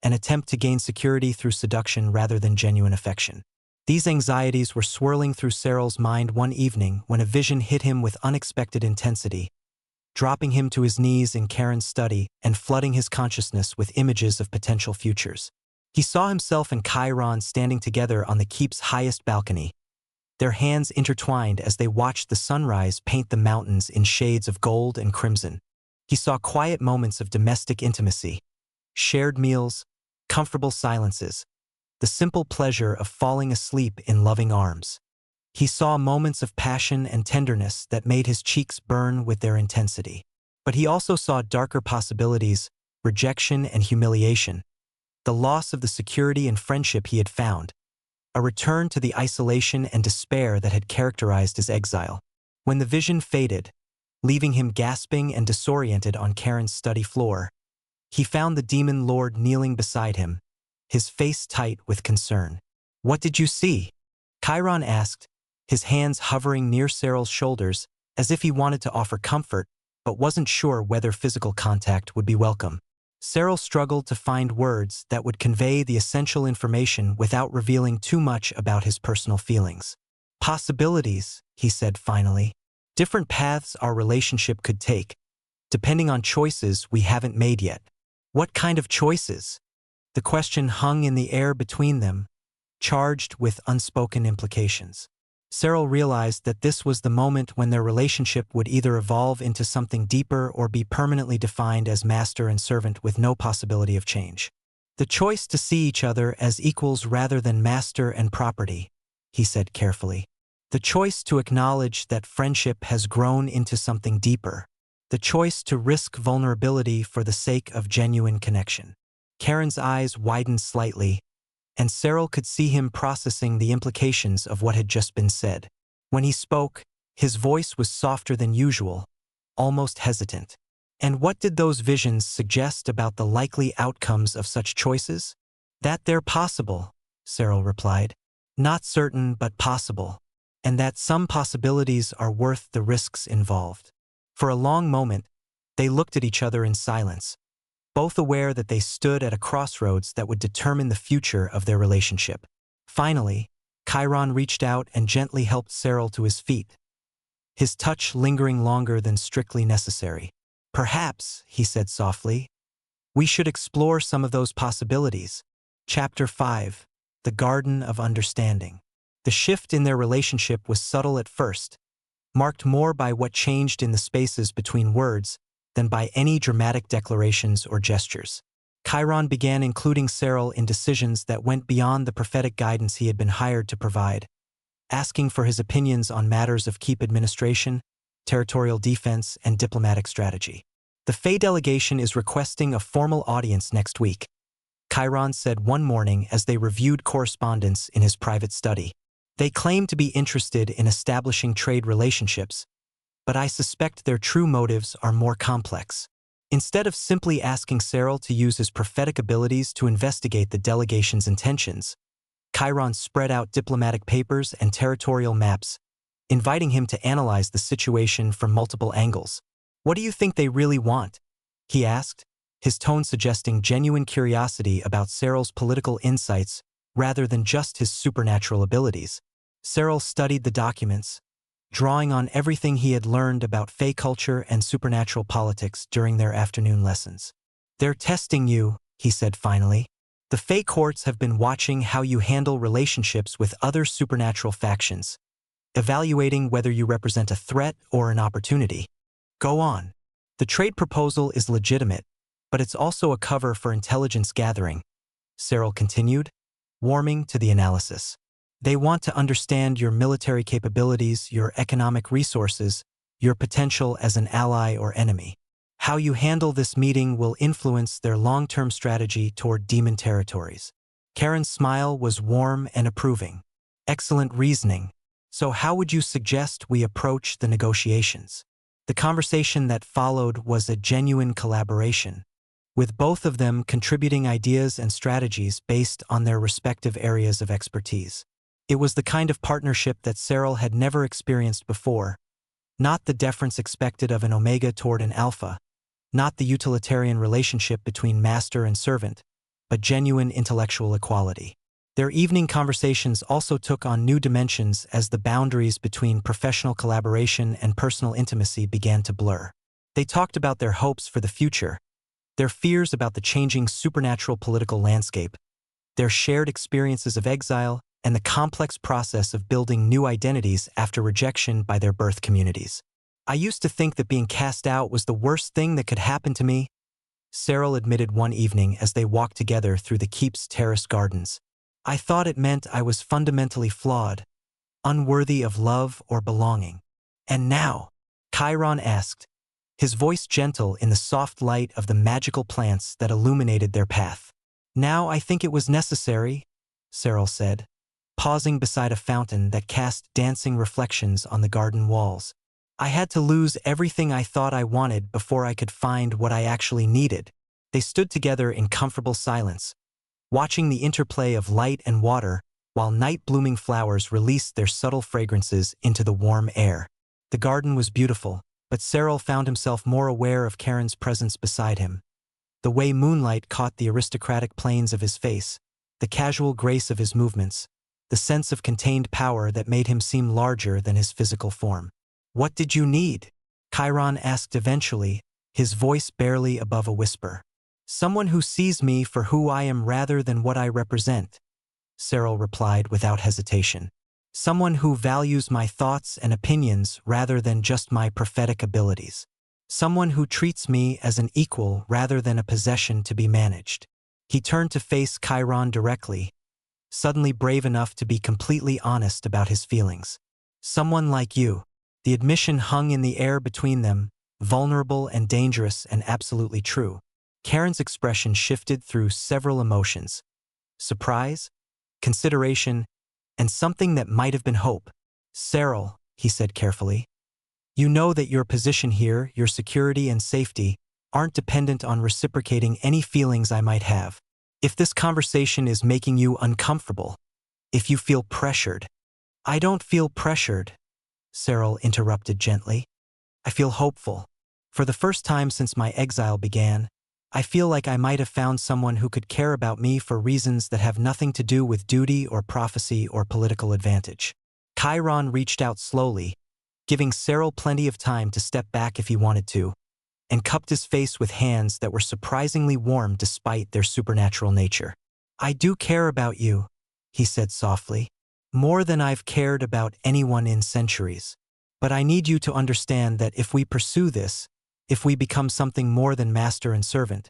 an attempt to gain security through seduction rather than genuine affection? These anxieties were swirling through Cyril's mind one evening when a vision hit him with unexpected intensity, dropping him to his knees in Charon's study and flooding his consciousness with images of potential futures. He saw himself and Chiron standing together on the keep's highest balcony, their hands intertwined as they watched the sunrise paint the mountains in shades of gold and crimson. He saw quiet moments of domestic intimacy, shared meals, comfortable silences, the simple pleasure of falling asleep in loving arms. He saw moments of passion and tenderness that made his cheeks burn with their intensity. But he also saw darker possibilities, rejection and humiliation, the loss of the security and friendship he had found, a return to the isolation and despair that had characterized his exile. When the vision faded, leaving him gasping and disoriented on Charon's study floor, he found the demon lord kneeling beside him, his face tight with concern. What did you see? Chiron asked, his hands hovering near Cyril's shoulders as if he wanted to offer comfort but wasn't sure whether physical contact would be welcome. Cyril struggled to find words that would convey the essential information without revealing too much about his personal feelings. Possibilities, he said finally. Different paths our relationship could take, depending on choices we haven't made yet. What kind of choices? The question hung in the air between them, charged with unspoken implications. Cyril realized that this was the moment when their relationship would either evolve into something deeper or be permanently defined as master and servant with no possibility of change. The choice to see each other as equals rather than master and property, he said carefully. The choice to acknowledge that friendship has grown into something deeper. The choice to risk vulnerability for the sake of genuine connection. Charon's eyes widened slightly, and Cyril could see him processing the implications of what had just been said. When he spoke, his voice was softer than usual, almost hesitant. And what did those visions suggest about the likely outcomes of such choices? That they're possible, Cyril replied. Not certain, but possible. And that some possibilities are worth the risks involved. For a long moment, they looked at each other in silence, both aware that they stood at a crossroads that would determine the future of their relationship. Finally, Chiron reached out and gently helped Cyril to his feet, his touch lingering longer than strictly necessary. Perhaps, he said softly, we should explore some of those possibilities. Chapter 5. The Garden of Understanding. The shift in their relationship was subtle at first, marked more by what changed in the spaces between words than by any dramatic declarations or gestures. Chiron began including Cyril in decisions that went beyond the prophetic guidance he had been hired to provide, asking for his opinions on matters of keep administration, territorial defense, and diplomatic strategy. The Fey delegation is requesting a formal audience next week, Chiron said one morning as they reviewed correspondence in his private study. They claim to be interested in establishing trade relationships, but I suspect their true motives are more complex. Instead of simply asking Cyril to use his prophetic abilities to investigate the delegation's intentions, Chiron spread out diplomatic papers and territorial maps, inviting him to analyze the situation from multiple angles. "What do you think they really want?" he asked, his tone suggesting genuine curiosity about Cyril's political insights rather than just his supernatural abilities. Cyril studied the documents, drawing on everything he had learned about Fey culture and supernatural politics during their afternoon lessons. "They're testing you," he said finally. "The Fey courts have been watching how you handle relationships with other supernatural factions, evaluating whether you represent a threat or an opportunity. Go on. The trade proposal is legitimate, but it's also a cover for intelligence gathering," Cyril continued, warming to the analysis. "They want to understand your military capabilities, your economic resources, your potential as an ally or enemy. How you handle this meeting will influence their long-term strategy toward demon territories." Karen's smile was warm and approving. "Excellent reasoning. So how would you suggest we approach the negotiations?" The conversation that followed was a genuine collaboration, with both of them contributing ideas and strategies based on their respective areas of expertise. It was the kind of partnership that Cyril had never experienced before, not the deference expected of an omega toward an alpha, not the utilitarian relationship between master and servant, but genuine intellectual equality. Their evening conversations also took on new dimensions as the boundaries between professional collaboration and personal intimacy began to blur. They talked about their hopes for the future, their fears about the changing supernatural political landscape, their shared experiences of exile, and the complex process of building new identities after rejection by their birth communities. "I used to think that being cast out was the worst thing that could happen to me," Cyril admitted one evening as they walked together through the keep's terraced gardens. "I thought it meant I was fundamentally flawed, unworthy of love or belonging. And now?" Chiron asked, his voice gentle in the soft light of the magical plants that illuminated their path. "Now I think it was necessary," Cyril said, pausing beside a fountain that cast dancing reflections on the garden walls. "I had to lose everything I thought I wanted before I could find what I actually needed." They stood together in comfortable silence, watching the interplay of light and water while night-blooming flowers released their subtle fragrances into the warm air. The garden was beautiful, but Cyril found himself more aware of Karen's presence beside him. The way moonlight caught the aristocratic planes of his face, the casual grace of his movements, the sense of contained power that made him seem larger than his physical form. "What did you need?" Chiron asked eventually, his voice barely above a whisper. "Someone who sees me for who I am rather than what I represent," Cyril replied without hesitation. "Someone who values my thoughts and opinions rather than just my prophetic abilities. Someone who treats me as an equal rather than a possession to be managed." He turned to face Chiron directly, suddenly brave enough to be completely honest about his feelings. "Someone like you." The admission hung in the air between them, vulnerable and dangerous and absolutely true. Karen's expression shifted through several emotions: surprise, consideration, and something that might have been hope. "Cyril," he said carefully, "you know that your position here, your security and safety, aren't dependent on reciprocating any feelings I might have. If this conversation is making you uncomfortable, if you feel pressured—" "I don't feel pressured," Cyril interrupted gently. "I feel hopeful. For the first time since my exile began, I feel like I might have found someone who could care about me for reasons that have nothing to do with duty or prophecy or political advantage." Chiron reached out slowly, giving Cyril plenty of time to step back if he wanted to, and cupped his face with hands that were surprisingly warm despite their supernatural nature. "I do care about you," he said softly, "more than I've cared about anyone in centuries. But I need you to understand that if we pursue this, if we become something more than master and servant,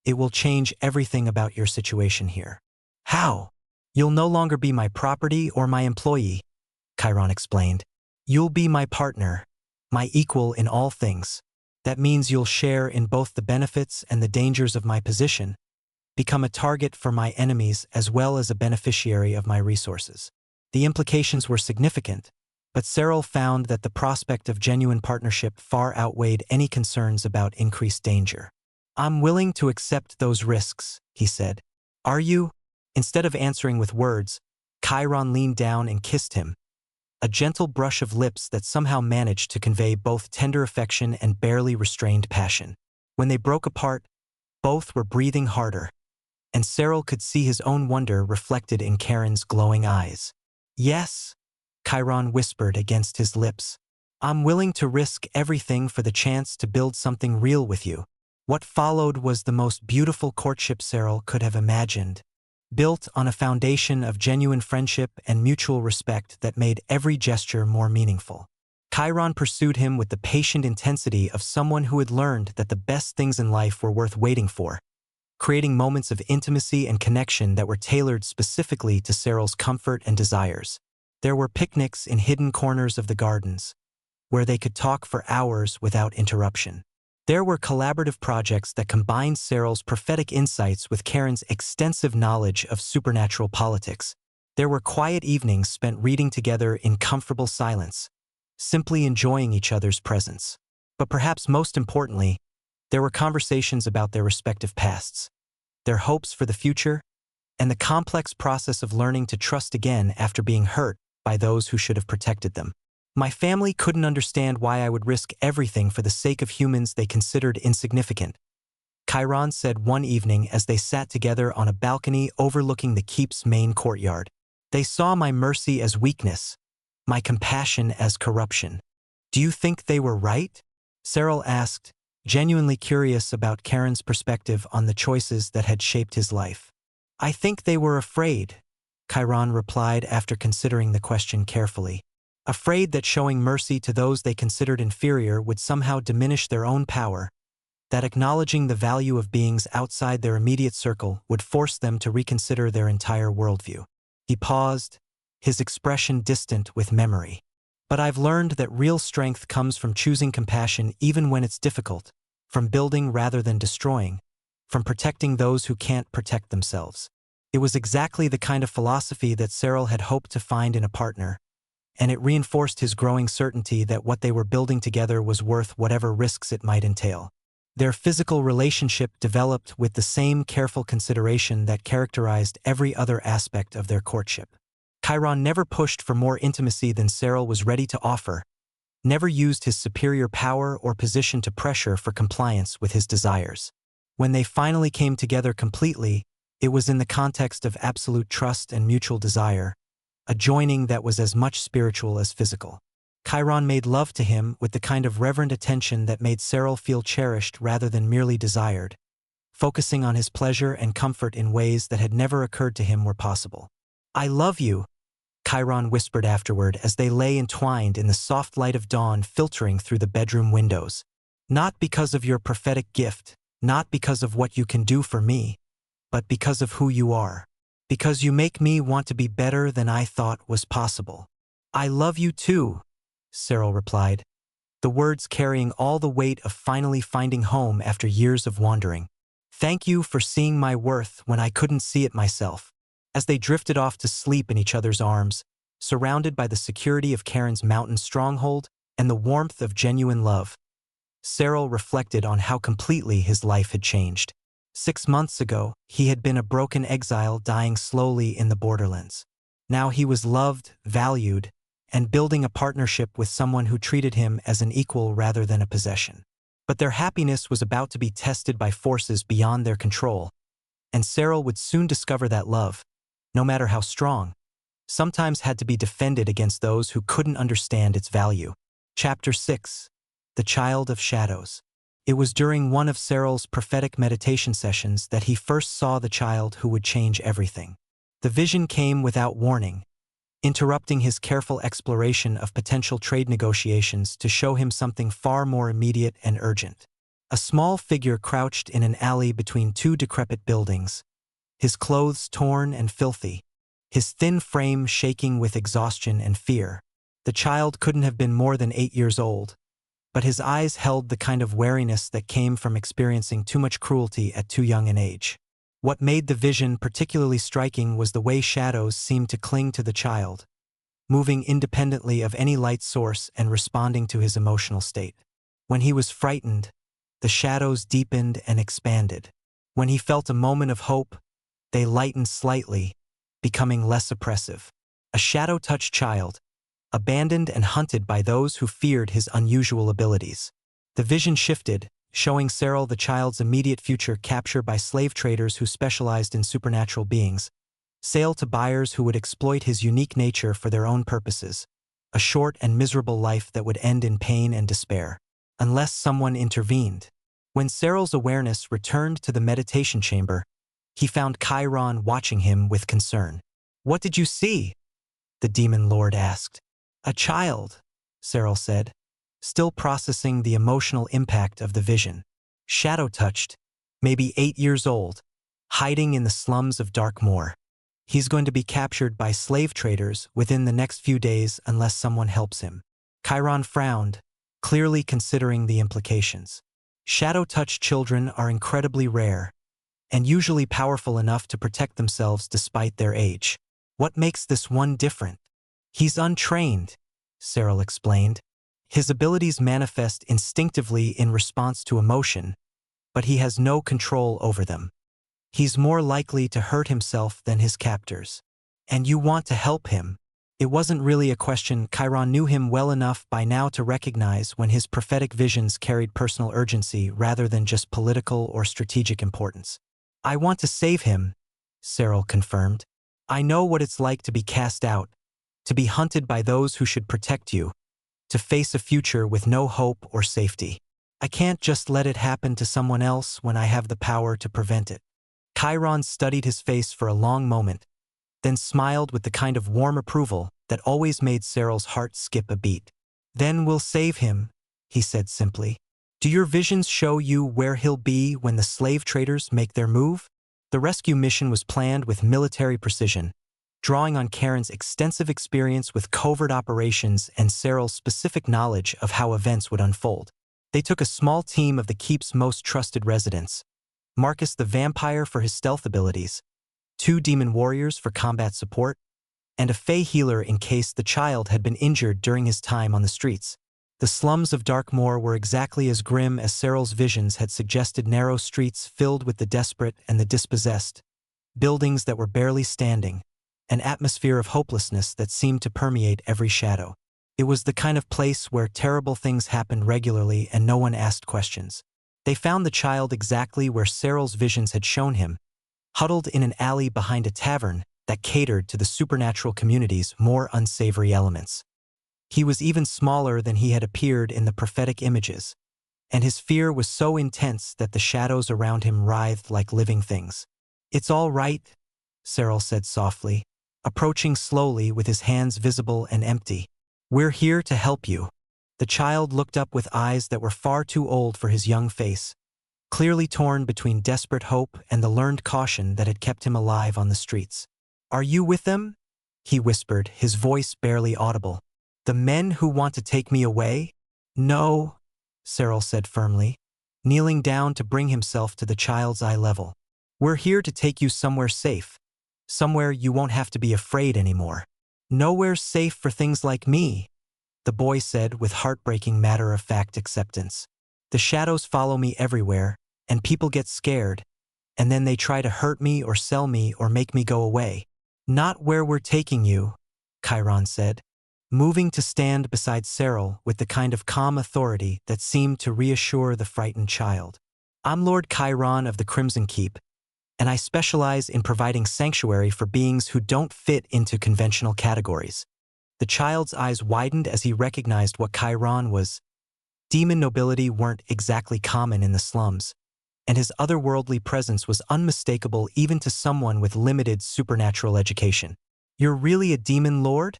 It will change everything about your situation here. How? You'll no longer be my property or my employee, Chiron explained. You'll be my partner, my equal in all things. That means you'll share in both the benefits and the dangers of my position, become a target for my enemies as well as a beneficiary of my resources. The implications were significant, but Cyril found that the prospect of genuine partnership far outweighed any concerns about increased danger. I'm willing to accept those risks, he said. Are you? Instead of answering with words, Chiron leaned down and kissed him, a gentle brush of lips that somehow managed to convey both tender affection and barely restrained passion. When they broke apart, both were breathing harder, and Cyril could see his own wonder reflected in Karen's glowing eyes. Yes, Chiron whispered against his lips. I'm willing to risk everything for the chance to build something real with you. What followed was the most beautiful courtship Cyril could have imagined, built on a foundation of genuine friendship and mutual respect that made every gesture more meaningful. Chiron pursued him with the patient intensity of someone who had learned that the best things in life were worth waiting for, creating moments of intimacy and connection that were tailored specifically to Cyril's comfort and desires. There were picnics in hidden corners of the gardens, where they could talk for hours without interruption. There were collaborative projects that combined Cyril's prophetic insights with Karen's extensive knowledge of supernatural politics. There were quiet evenings spent reading together in comfortable silence, simply enjoying each other's presence. But perhaps most importantly, there were conversations about their respective pasts, their hopes for the future, and the complex process of learning to trust again after being hurt by those who should have protected them. My family couldn't understand why I would risk everything for the sake of humans they considered insignificant, Chiron said one evening as they sat together on a balcony overlooking the keep's main courtyard. They saw my mercy as weakness, my compassion as corruption. Do you think they were right? Cyril asked, genuinely curious about Karen's perspective on the choices that had shaped his life. I think they were afraid, Chiron replied after considering the question carefully. Afraid that showing mercy to those they considered inferior would somehow diminish their own power, that acknowledging the value of beings outside their immediate circle would force them to reconsider their entire worldview. He paused, his expression distant with memory. But I've learned that real strength comes from choosing compassion even when it's difficult, from building rather than destroying, from protecting those who can't protect themselves. It was exactly the kind of philosophy that Cyril had hoped to find in a partner, and it reinforced his growing certainty that what they were building together was worth whatever risks it might entail. Their physical relationship developed with the same careful consideration that characterized every other aspect of their courtship. Chiron never pushed for more intimacy than Cyril was ready to offer, never used his superior power or position to pressure for compliance with his desires. When they finally came together completely, it was in the context of absolute trust and mutual desire, a joining that was as much spiritual as physical. Chiron made love to him with the kind of reverent attention that made Cyril feel cherished rather than merely desired, focusing on his pleasure and comfort in ways that had never occurred to him were possible. I love you, Chiron whispered afterward as they lay entwined in the soft light of dawn filtering through the bedroom windows. Not because of your prophetic gift, not because of what you can do for me, but because of who you are. Because you make me want to be better than I thought was possible. I love you too, Cyril replied, the words carrying all the weight of finally finding home after years of wandering. Thank you for seeing my worth when I couldn't see it myself. As they drifted off to sleep in each other's arms, surrounded by the security of Karen's mountain stronghold and the warmth of genuine love, Cyril reflected on how completely his life had changed. 6 months ago, he had been a broken exile dying slowly in the borderlands. Now he was loved, valued, and building a partnership with someone who treated him as an equal rather than a possession. But their happiness was about to be tested by forces beyond their control, and Cyril would soon discover that love, no matter how strong, sometimes had to be defended against those who couldn't understand its value. Chapter 6. The Child of Shadows. It was during one of Cyril's prophetic meditation sessions that he first saw the child who would change everything. The vision came without warning, interrupting his careful exploration of potential trade negotiations to show him something far more immediate and urgent. A small figure crouched in an alley between two decrepit buildings, his clothes torn and filthy, his thin frame shaking with exhaustion and fear. The child couldn't have been more than 8 years old, but his eyes held the kind of wariness that came from experiencing too much cruelty at too young an age. What made the vision particularly striking was the way shadows seemed to cling to the child, moving independently of any light source and responding to his emotional state. When he was frightened, the shadows deepened and expanded. When he felt a moment of hope, they lightened slightly, becoming less oppressive. A shadow-touched child, abandoned and hunted by those who feared his unusual abilities. The vision shifted, showing Cyril the child's immediate future captured by slave traders who specialized in supernatural beings, sale to buyers who would exploit his unique nature for their own purposes, a short and miserable life that would end in pain and despair, unless someone intervened. When Cyril's awareness returned to the meditation chamber, he found Chiron watching him with concern. "What did you see?" the demon lord asked. "A child," Cyril said, still processing the emotional impact of the vision. Shadow-touched, maybe 8 years old, hiding in the slums of Darkmoor. He's going to be captured by slave traders within the next few days unless someone helps him. Chiron frowned, clearly considering the implications. Shadow-touched children are incredibly rare, and usually powerful enough to protect themselves despite their age. What makes this one different? He's untrained, Cyril explained. His abilities manifest instinctively in response to emotion, but he has no control over them. He's more likely to hurt himself than his captors. And you want to help him. It wasn't really a question. Chiron knew him well enough by now to recognize when his prophetic visions carried personal urgency rather than just political or strategic importance. "I want to save him," Cyril confirmed. "I know what it's like to be cast out, to be hunted by those who should protect you, to face a future with no hope or safety. I can't just let it happen to someone else when I have the power to prevent it." Chiron studied his face for a long moment, then smiled with the kind of warm approval that always made Cyril's heart skip a beat. "Then we'll save him," he said simply. "Do your visions show you where he'll be when the slave traders make their move?" The rescue mission was planned with military precision, drawing on Karen's extensive experience with covert operations and Cyril's specific knowledge of how events would unfold. They took a small team of the keep's most trusted residents, Marcus the vampire for his stealth abilities, 2 demon warriors for combat support, and a fey healer in case the child had been injured during his time on the streets. The slums of Darkmoor were exactly as grim as Cyril's visions had suggested, narrow streets filled with the desperate and the dispossessed, buildings that were barely standing, an atmosphere of hopelessness that seemed to permeate every shadow. It was the kind of place where terrible things happened regularly and no one asked questions. They found the child exactly where Cyril's visions had shown him, huddled in an alley behind a tavern that catered to the supernatural community's more unsavory elements. He was even smaller than he had appeared in the prophetic images, and his fear was so intense that the shadows around him writhed like living things. "It's all right," Cyril said softly, approaching slowly with his hands visible and empty. "We're here to help you." The child looked up with eyes that were far too old for his young face, clearly torn between desperate hope and the learned caution that had kept him alive on the streets. "Are you with them?" he whispered, his voice barely audible. "The men who want to take me away?" "No," Cyril said firmly, kneeling down to bring himself to the child's eye level. "We're here to take you somewhere safe, somewhere you won't have to be afraid anymore." "Nowhere's safe for things like me," the boy said with heartbreaking matter-of-fact acceptance. "The shadows follow me everywhere, and people get scared, and then they try to hurt me or sell me or make me go away." "Not where we're taking you," Chiron said, moving to stand beside Cyril with the kind of calm authority that seemed to reassure the frightened child. "I'm Lord Chiron of the Crimson Keep, and I specialize in providing sanctuary for beings who don't fit into conventional categories." The child's eyes widened as he recognized what Chiron was. Demon nobility weren't exactly common in the slums, and his otherworldly presence was unmistakable even to someone with limited supernatural education. "You're really a demon lord?"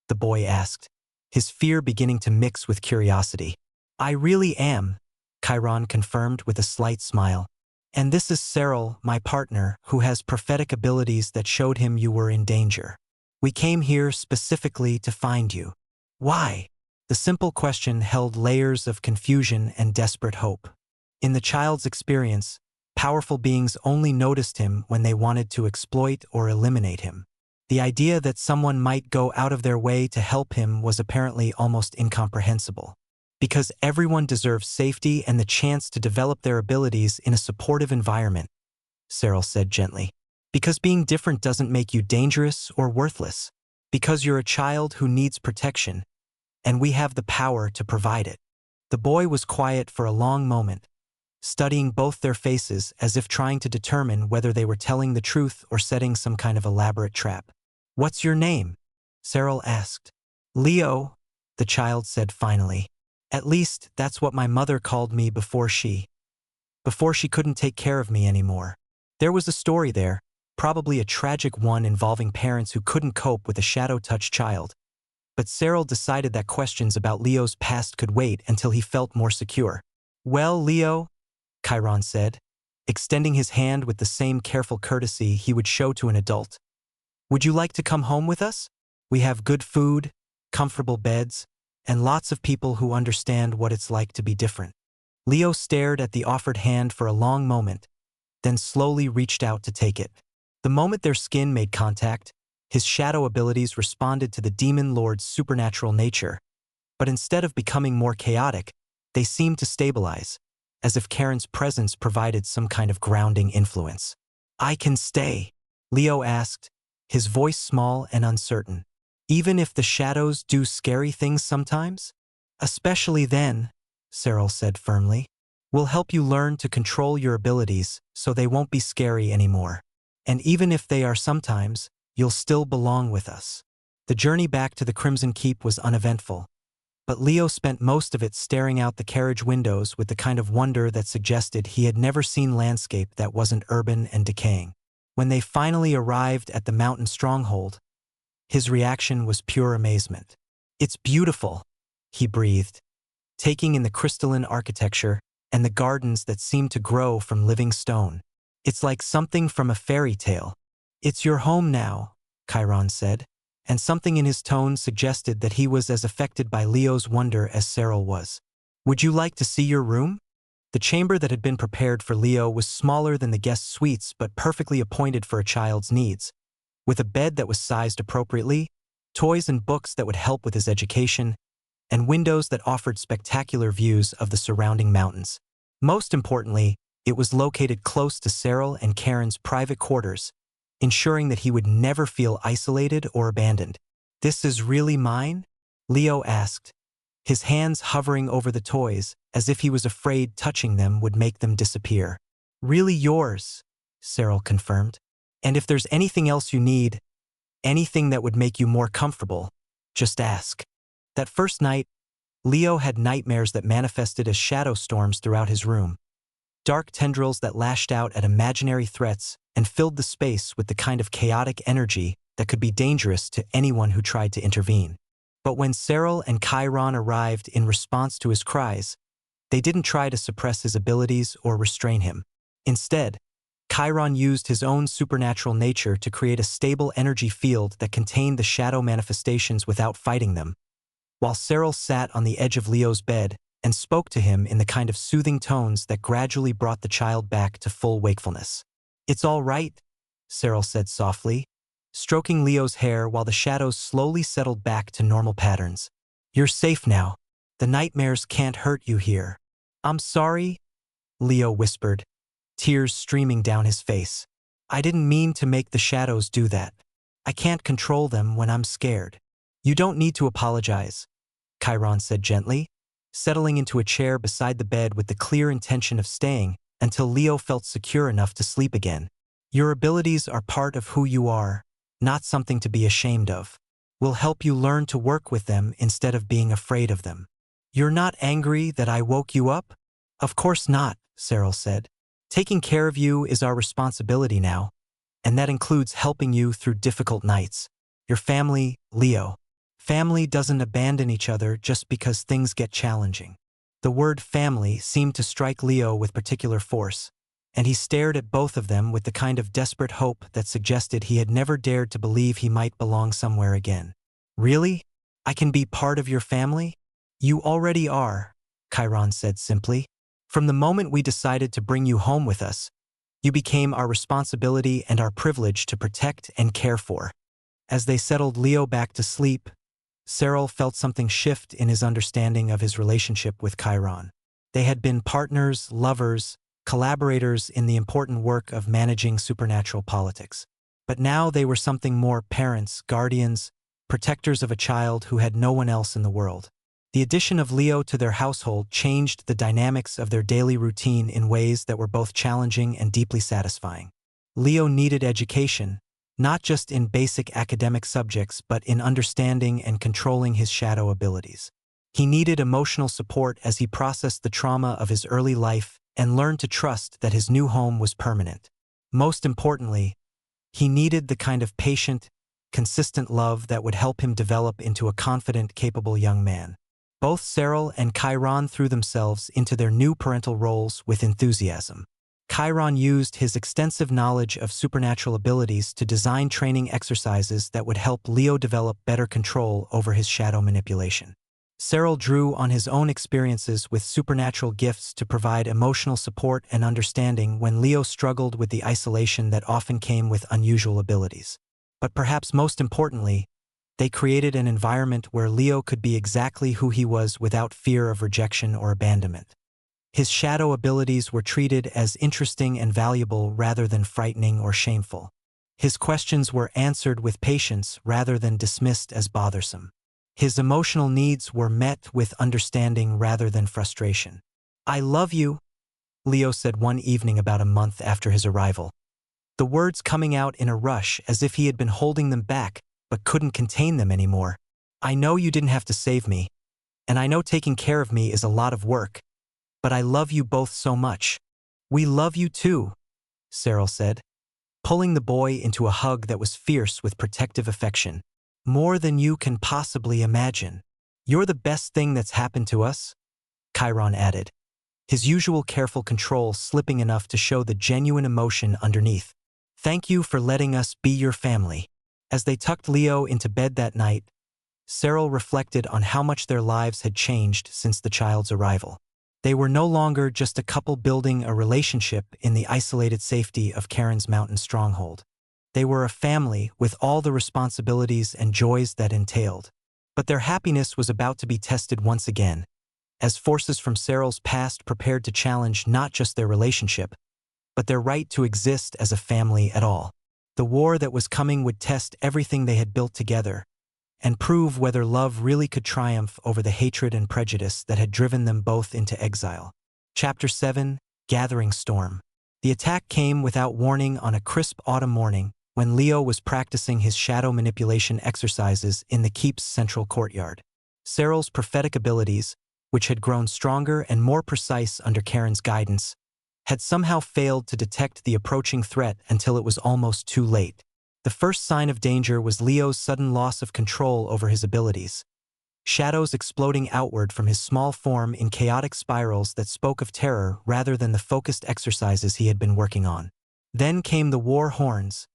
the boy asked, his fear beginning to mix with curiosity. "I really am," Chiron confirmed with a slight smile. And this is Cyril, my partner, who has prophetic abilities that showed him you were in danger. We came here specifically to find you. Why? The simple question held layers of confusion and desperate hope. In the child's experience, powerful beings only noticed him when they wanted to exploit or eliminate him. The idea that someone might go out of their way to help him was apparently almost incomprehensible. Because everyone deserves safety and the chance to develop their abilities in a supportive environment, Cyril said gently. Because being different doesn't make you dangerous or worthless. Because you're a child who needs protection, and we have the power to provide it. The boy was quiet for a long moment, studying both their faces as if trying to determine whether they were telling the truth or setting some kind of elaborate trap. What's your name? Cyril asked. Leo, the child said finally. At least that's what my mother called me before she couldn't take care of me anymore. There was a story there, probably a tragic one involving parents who couldn't cope with a shadow-touched child. But Cyril decided that questions about Leo's past could wait until he felt more secure. Well, Leo, Chiron said, extending his hand with the same careful courtesy he would show to an adult. Would you like to come home with us? We have good food, comfortable beds, and lots of people who understand what it's like to be different. Leo stared at the offered hand for a long moment, then slowly reached out to take it. The moment their skin made contact, his shadow abilities responded to the demon lord's supernatural nature, but instead of becoming more chaotic, they seemed to stabilize, as if Karen's presence provided some kind of grounding influence. I can stay, Leo asked, his voice small and uncertain. Even if the shadows do scary things sometimes? Especially then, Cyril said firmly. We'll help you learn to control your abilities so they won't be scary anymore. And even if they are sometimes, you'll still belong with us. The journey back to the Crimson Keep was uneventful, but Leo spent most of it staring out the carriage windows with the kind of wonder that suggested he had never seen landscape that wasn't urban and decaying. When they finally arrived at the mountain stronghold, his reaction was pure amazement. It's beautiful, he breathed, taking in the crystalline architecture and the gardens that seemed to grow from living stone. It's like something from a fairy tale. It's your home now, Chiron said, and something in his tone suggested that he was as affected by Leo's wonder as Cyril was. Would you like to see your room? The chamber that had been prepared for Leo was smaller than the guest suites but perfectly appointed for a child's needs. With a bed that was sized appropriately, toys and books that would help with his education, and windows that offered spectacular views of the surrounding mountains. Most importantly, it was located close to Cyril and Karen's private quarters, ensuring that he would never feel isolated or abandoned. This is really mine? Leo asked, his hands hovering over the toys as if he was afraid touching them would make them disappear. Really yours, Cyril confirmed. And if there's anything else you need, anything that would make you more comfortable, just ask. That first night, Leo had nightmares that manifested as shadow storms throughout his room. Dark tendrils that lashed out at imaginary threats and filled the space with the kind of chaotic energy that could be dangerous to anyone who tried to intervene. But when Cyril and Chiron arrived in response to his cries, they didn't try to suppress his abilities or restrain him. Instead, Chiron used his own supernatural nature to create a stable energy field that contained the shadow manifestations without fighting them, while Cyril sat on the edge of Leo's bed and spoke to him in the kind of soothing tones that gradually brought the child back to full wakefulness. It's all right, Cyril said softly, stroking Leo's hair while the shadows slowly settled back to normal patterns. You're safe now. The nightmares can't hurt you here. I'm sorry, Leo whispered, tears streaming down his face. I didn't mean to make the shadows do that. I can't control them when I'm scared. You don't need to apologize, Chiron said gently, settling into a chair beside the bed with the clear intention of staying until Leo felt secure enough to sleep again. Your abilities are part of who you are, not something to be ashamed of. We'll help you learn to work with them instead of being afraid of them. You're not angry that I woke you up? Of course not, Cyril said. Taking care of you is our responsibility now, and that includes helping you through difficult nights. Your family, Leo. Family doesn't abandon each other just because things get challenging. The word family seemed to strike Leo with particular force, and he stared at both of them with the kind of desperate hope that suggested he had never dared to believe he might belong somewhere again. Really? I can be part of your family? You already are, Chiron said simply. From the moment we decided to bring you home with us, you became our responsibility and our privilege to protect and care for. As they settled Leo back to sleep, Cyril felt something shift in his understanding of his relationship with Chiron. They had been partners, lovers, collaborators in the important work of managing supernatural politics. But now they were something more: parents, guardians, protectors of a child who had no one else in the world. The addition of Leo to their household changed the dynamics of their daily routine in ways that were both challenging and deeply satisfying. Leo needed education, not just in basic academic subjects but in understanding and controlling his shadow abilities. He needed emotional support as he processed the trauma of his early life and learned to trust that his new home was permanent. Most importantly, he needed the kind of patient, consistent love that would help him develop into a confident, capable young man. Both Cyril and Chiron threw themselves into their new parental roles with enthusiasm. Chiron used his extensive knowledge of supernatural abilities to design training exercises that would help Leo develop better control over his shadow manipulation. Cyril drew on his own experiences with supernatural gifts to provide emotional support and understanding when Leo struggled with the isolation that often came with unusual abilities. But perhaps most importantly, they created an environment where Leo could be exactly who he was without fear of rejection or abandonment. His shadow abilities were treated as interesting and valuable rather than frightening or shameful. His questions were answered with patience rather than dismissed as bothersome. His emotional needs were met with understanding rather than frustration. "I love you," Leo said one evening about a month after his arrival. The words coming out in a rush as if he had been holding them back but couldn't contain them anymore. "I know you didn't have to save me, and I know taking care of me is a lot of work, but I love you both so much." "We love you too," Cyril said, pulling the boy into a hug that was fierce with protective affection. "More than you can possibly imagine. You're the best thing that's happened to us," Chiron added, his usual careful control slipping enough to show the genuine emotion underneath. "Thank you for letting us be your family." As they tucked Leo into bed that night, Cyril reflected on how much their lives had changed since the child's arrival. They were no longer just a couple building a relationship in the isolated safety of Karen's mountain stronghold. They were a family with all the responsibilities and joys that entailed. But their happiness was about to be tested once again, as forces from Cyril's past prepared to challenge not just their relationship, but their right to exist as a family at all. The war that was coming would test everything they had built together, and prove whether love really could triumph over the hatred and prejudice that had driven them both into exile. Chapter 7: Gathering Storm. The attack came without warning on a crisp autumn morning when Leo was practicing his shadow manipulation exercises in the keep's central courtyard. Cyril's prophetic abilities, which had grown stronger and more precise under Karen's guidance, had somehow failed to detect the approaching threat until it was almost too late. The first sign of danger was Leo's sudden loss of control over his abilities, shadows exploding outward from his small form in chaotic spirals that spoke of terror rather than the focused exercises he had been working on. Then came the war horns,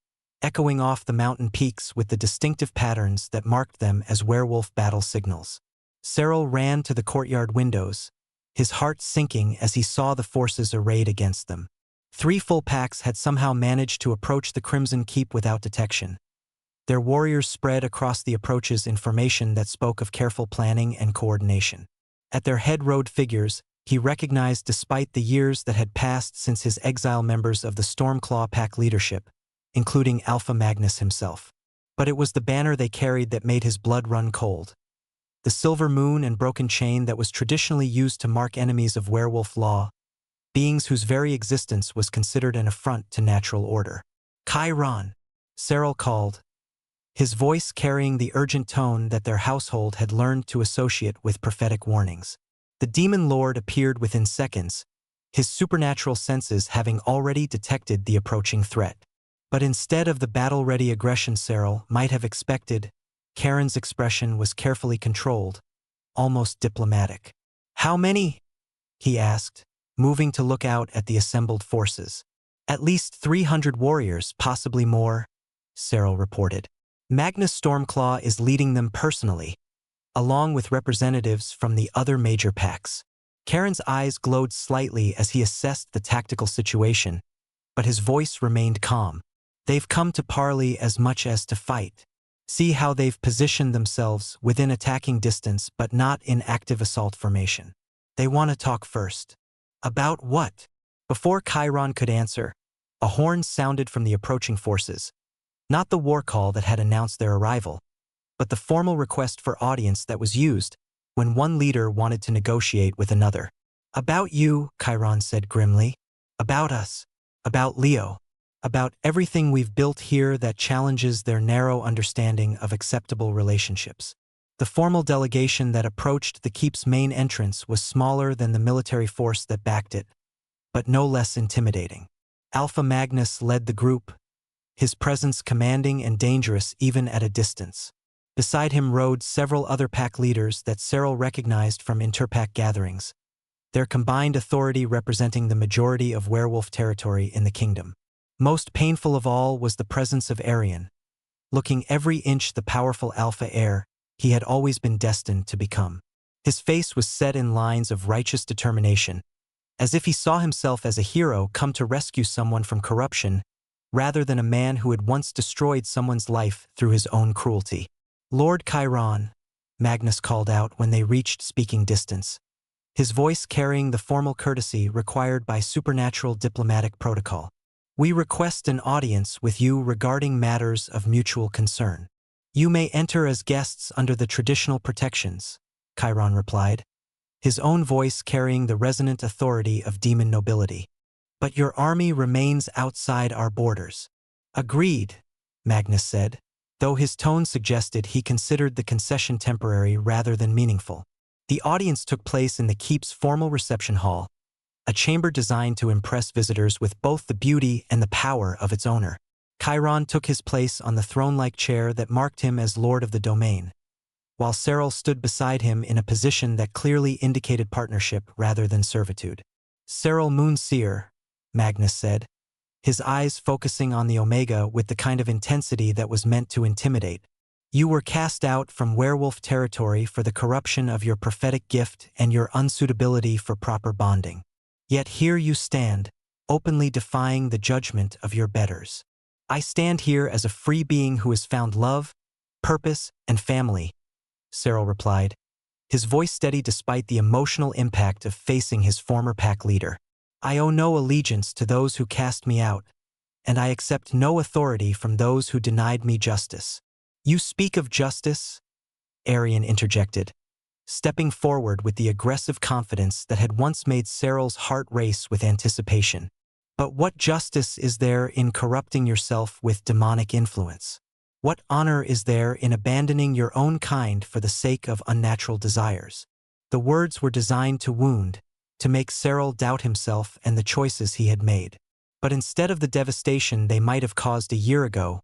echoing off the mountain peaks with the distinctive patterns that marked them as werewolf battle signals. Cyril ran to the courtyard windows, his heart sinking as he saw the forces arrayed against them. 3 full packs had somehow managed to approach the Crimson Keep without detection. Their warriors spread across the approaches in formation that spoke of careful planning and coordination. At their head rode figures he recognized despite the years that had passed since his exile, members of the Stormclaw pack leadership, including Alpha Magnus himself. But it was the banner they carried that made his blood run cold. The silver moon and broken chain that was traditionally used to mark enemies of werewolf law, beings whose very existence was considered an affront to natural order. "Chiron," Cyril called, his voice carrying the urgent tone that their household had learned to associate with prophetic warnings. The demon lord appeared within seconds, his supernatural senses having already detected the approaching threat. But instead of the battle-ready aggression Cyril might have expected, Karen's expression was carefully controlled, almost diplomatic. "How many?" he asked, moving to look out at the assembled forces. At least 300 warriors, possibly more, Cyril reported. Magnus Stormclaw is leading them personally, along with representatives from the other major packs. Karen's eyes glowed slightly as he assessed the tactical situation, but his voice remained calm. They've come to parley as much as to fight. See how they've positioned themselves within attacking distance but not in active assault formation. They want to talk first. About what? Before Chiron could answer, a horn sounded from the approaching forces. Not the war call that had announced their arrival, but the formal request for audience that was used when one leader wanted to negotiate with another. About you, Chiron said grimly. About us. About Leo. About everything we've built here that challenges their narrow understanding of acceptable relationships. The formal delegation that approached the keep's main entrance was smaller than the military force that backed it, but no less intimidating. Alpha Magnus led the group, his presence commanding and dangerous even at a distance. Beside him rode several other pack leaders that Cyril recognized from interpack gatherings, their combined authority representing the majority of werewolf territory in the kingdom. Most painful of all was the presence of Arian, looking every inch the powerful alpha heir he had always been destined to become. His face was set in lines of righteous determination, as if he saw himself as a hero come to rescue someone from corruption rather than a man who had once destroyed someone's life through his own cruelty. Lord Chiron, Magnus called out when they reached speaking distance, his voice carrying the formal courtesy required by supernatural diplomatic protocol. We request an audience with you regarding matters of mutual concern. You may enter as guests under the traditional protections, Chiron replied, his own voice carrying the resonant authority of demon nobility. But your army remains outside our borders. Agreed, Magnus said, though his tone suggested he considered the concession temporary rather than meaningful. The audience took place in the keep's formal reception hall, a chamber designed to impress visitors with both the beauty and the power of its owner. Chiron took his place on the throne-like chair that marked him as lord of the domain, while Cyril stood beside him in a position that clearly indicated partnership rather than servitude. Cyril Moonseer, Magnus said, his eyes focusing on the Omega with the kind of intensity that was meant to intimidate. You were cast out from werewolf territory for the corruption of your prophetic gift and your unsuitability for proper bonding. Yet here you stand, openly defying the judgment of your betters. I stand here as a free being who has found love, purpose, and family, Cyril replied, his voice steady despite the emotional impact of facing his former pack leader. I owe no allegiance to those who cast me out, and I accept no authority from those who denied me justice. You speak of justice? Arian interjected, stepping forward with the aggressive confidence that had once made Cyril's heart race with anticipation. But what justice is there in corrupting yourself with demonic influence? What honor is there in abandoning your own kind for the sake of unnatural desires? The words were designed to wound, to make Cyril doubt himself and the choices he had made. But instead of the devastation they might have caused a year ago,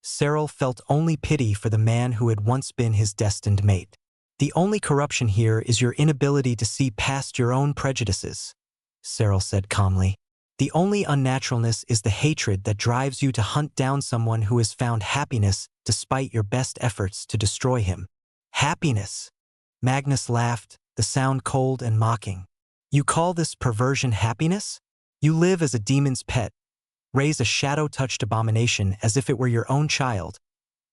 Cyril felt only pity for the man who had once been his destined mate. The only corruption here is your inability to see past your own prejudices, Cyril said calmly. The only unnaturalness is the hatred that drives you to hunt down someone who has found happiness despite your best efforts to destroy him. Happiness? Magnus laughed, the sound cold and mocking. You call this perversion happiness? You live as a demon's pet, raise a shadow-touched abomination as if it were your own child,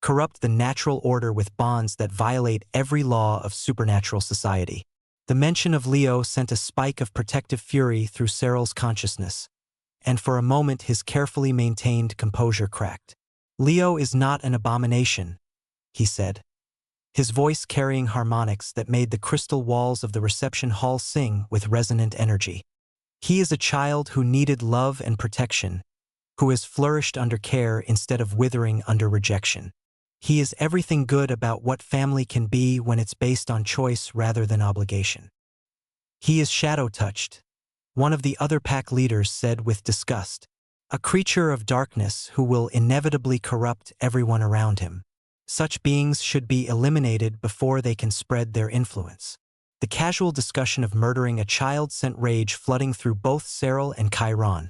corrupt the natural order with bonds that violate every law of supernatural society. The mention of Leo sent a spike of protective fury through Cyril's consciousness, and for a moment his carefully maintained composure cracked. Leo is not an abomination, he said, his voice carrying harmonics that made the crystal walls of the reception hall sing with resonant energy. He is a child who needed love and protection, who has flourished under care instead of withering under rejection. He is everything good about what family can be when it's based on choice rather than obligation. He is shadow-touched, one of the other pack leaders said with disgust, a creature of darkness who will inevitably corrupt everyone around him. Such beings should be eliminated before they can spread their influence. The casual discussion of murdering a child sent rage flooding through both Cyril and Chiron,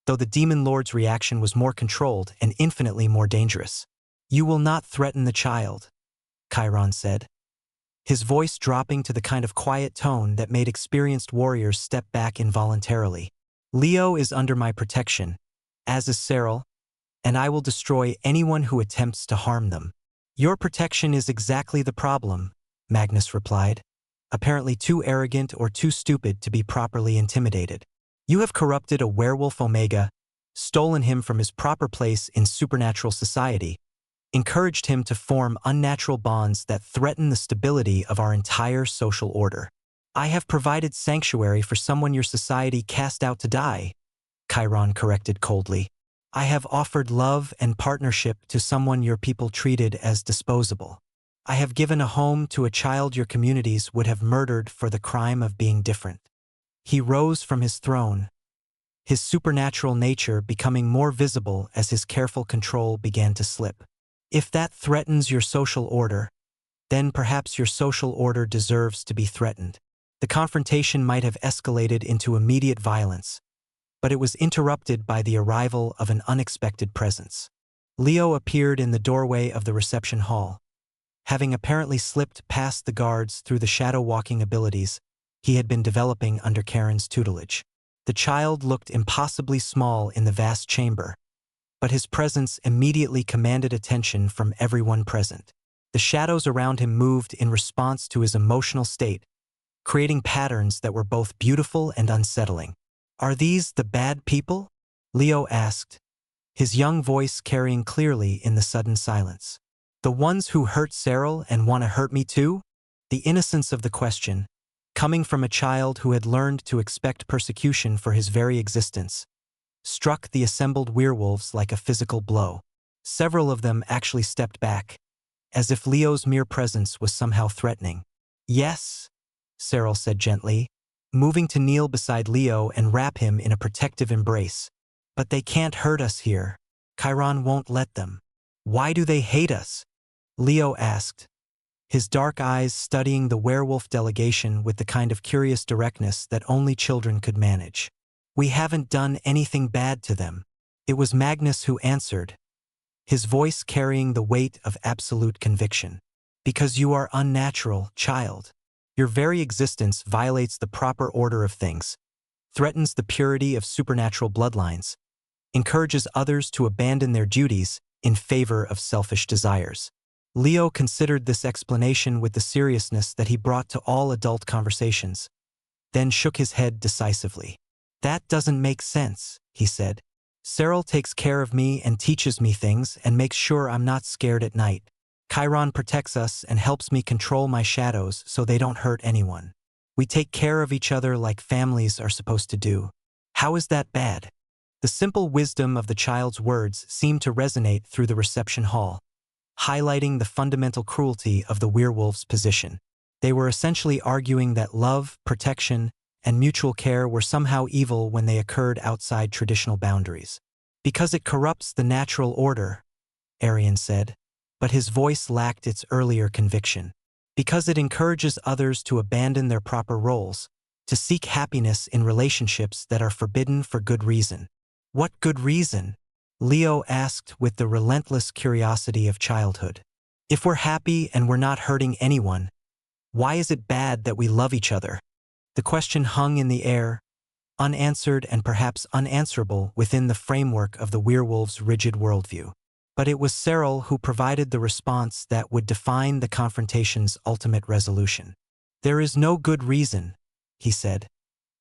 though the demon lord's reaction was more controlled and infinitely more dangerous. "You will not threaten the child," Chiron said, his voice dropping to the kind of quiet tone that made experienced warriors step back involuntarily. "Leo is under my protection, as is Cyril, and I will destroy anyone who attempts to harm them." "Your protection is exactly the problem," Magnus replied, apparently too arrogant or too stupid to be properly intimidated. "You have corrupted a werewolf Omega, stolen him from his proper place in supernatural society, encouraged him to form unnatural bonds that threaten the stability of our entire social order. I have provided sanctuary for someone your society cast out to die," Chiron corrected coldly. "I have offered love and partnership to someone your people treated as disposable. I have given a home to a child your communities would have murdered for the crime of being different." He rose from his throne, his supernatural nature becoming more visible as his careful control began to slip. "If that threatens your social order, then perhaps your social order deserves to be threatened." The confrontation might have escalated into immediate violence, but it was interrupted by the arrival of an unexpected presence. Leo appeared in the doorway of the reception hall. Having apparently slipped past the guards through the shadow-walking abilities he had been developing under Karen's tutelage. The child looked impossibly small in the vast chamber, but his presence immediately commanded attention from everyone present. The shadows around him moved in response to his emotional state, creating patterns that were both beautiful and unsettling. "Are these the bad people?" Leo asked, his young voice carrying clearly in the sudden silence. "The ones who hurt Cyril and want to hurt me too?" The innocence of the question, coming from a child who had learned to expect persecution for his very existence, struck the assembled werewolves like a physical blow. Several of them actually stepped back, as if Leo's mere presence was somehow threatening. "Yes," Cyril said gently, moving to kneel beside Leo and wrap him in a protective embrace. "But they can't hurt us here. Chiron won't let them." "Why do they hate us?" Leo asked, his dark eyes studying the werewolf delegation with the kind of curious directness that only children could manage. "We haven't done anything bad to them." It was Magnus who answered, his voice carrying the weight of absolute conviction. "Because you are unnatural, child. Your very existence violates the proper order of things, threatens the purity of supernatural bloodlines, encourages others to abandon their duties in favor of selfish desires." Leo considered this explanation with the seriousness that he brought to all adult conversations, then shook his head decisively. "That doesn't make sense," he said. "Cyril takes care of me and teaches me things and makes sure I'm not scared at night. Chiron protects us and helps me control my shadows so they don't hurt anyone. We take care of each other like families are supposed to do. How is that bad?" The simple wisdom of the child's words seemed to resonate through the reception hall, highlighting the fundamental cruelty of the werewolf's position. They were essentially arguing that love, protection, and mutual care were somehow evil when they occurred outside traditional boundaries. "Because it corrupts the natural order," Arian said, but his voice lacked its earlier conviction. "Because it encourages others to abandon their proper roles, to seek happiness in relationships that are forbidden for good reason." "What good reason?" Leo asked with the relentless curiosity of childhood. "If we're happy and we're not hurting anyone, why is it bad that we love each other?" The question hung in the air, unanswered and perhaps unanswerable within the framework of the werewolf's rigid worldview. But it was Cyril who provided the response that would define the confrontation's ultimate resolution. "There is no good reason," he said,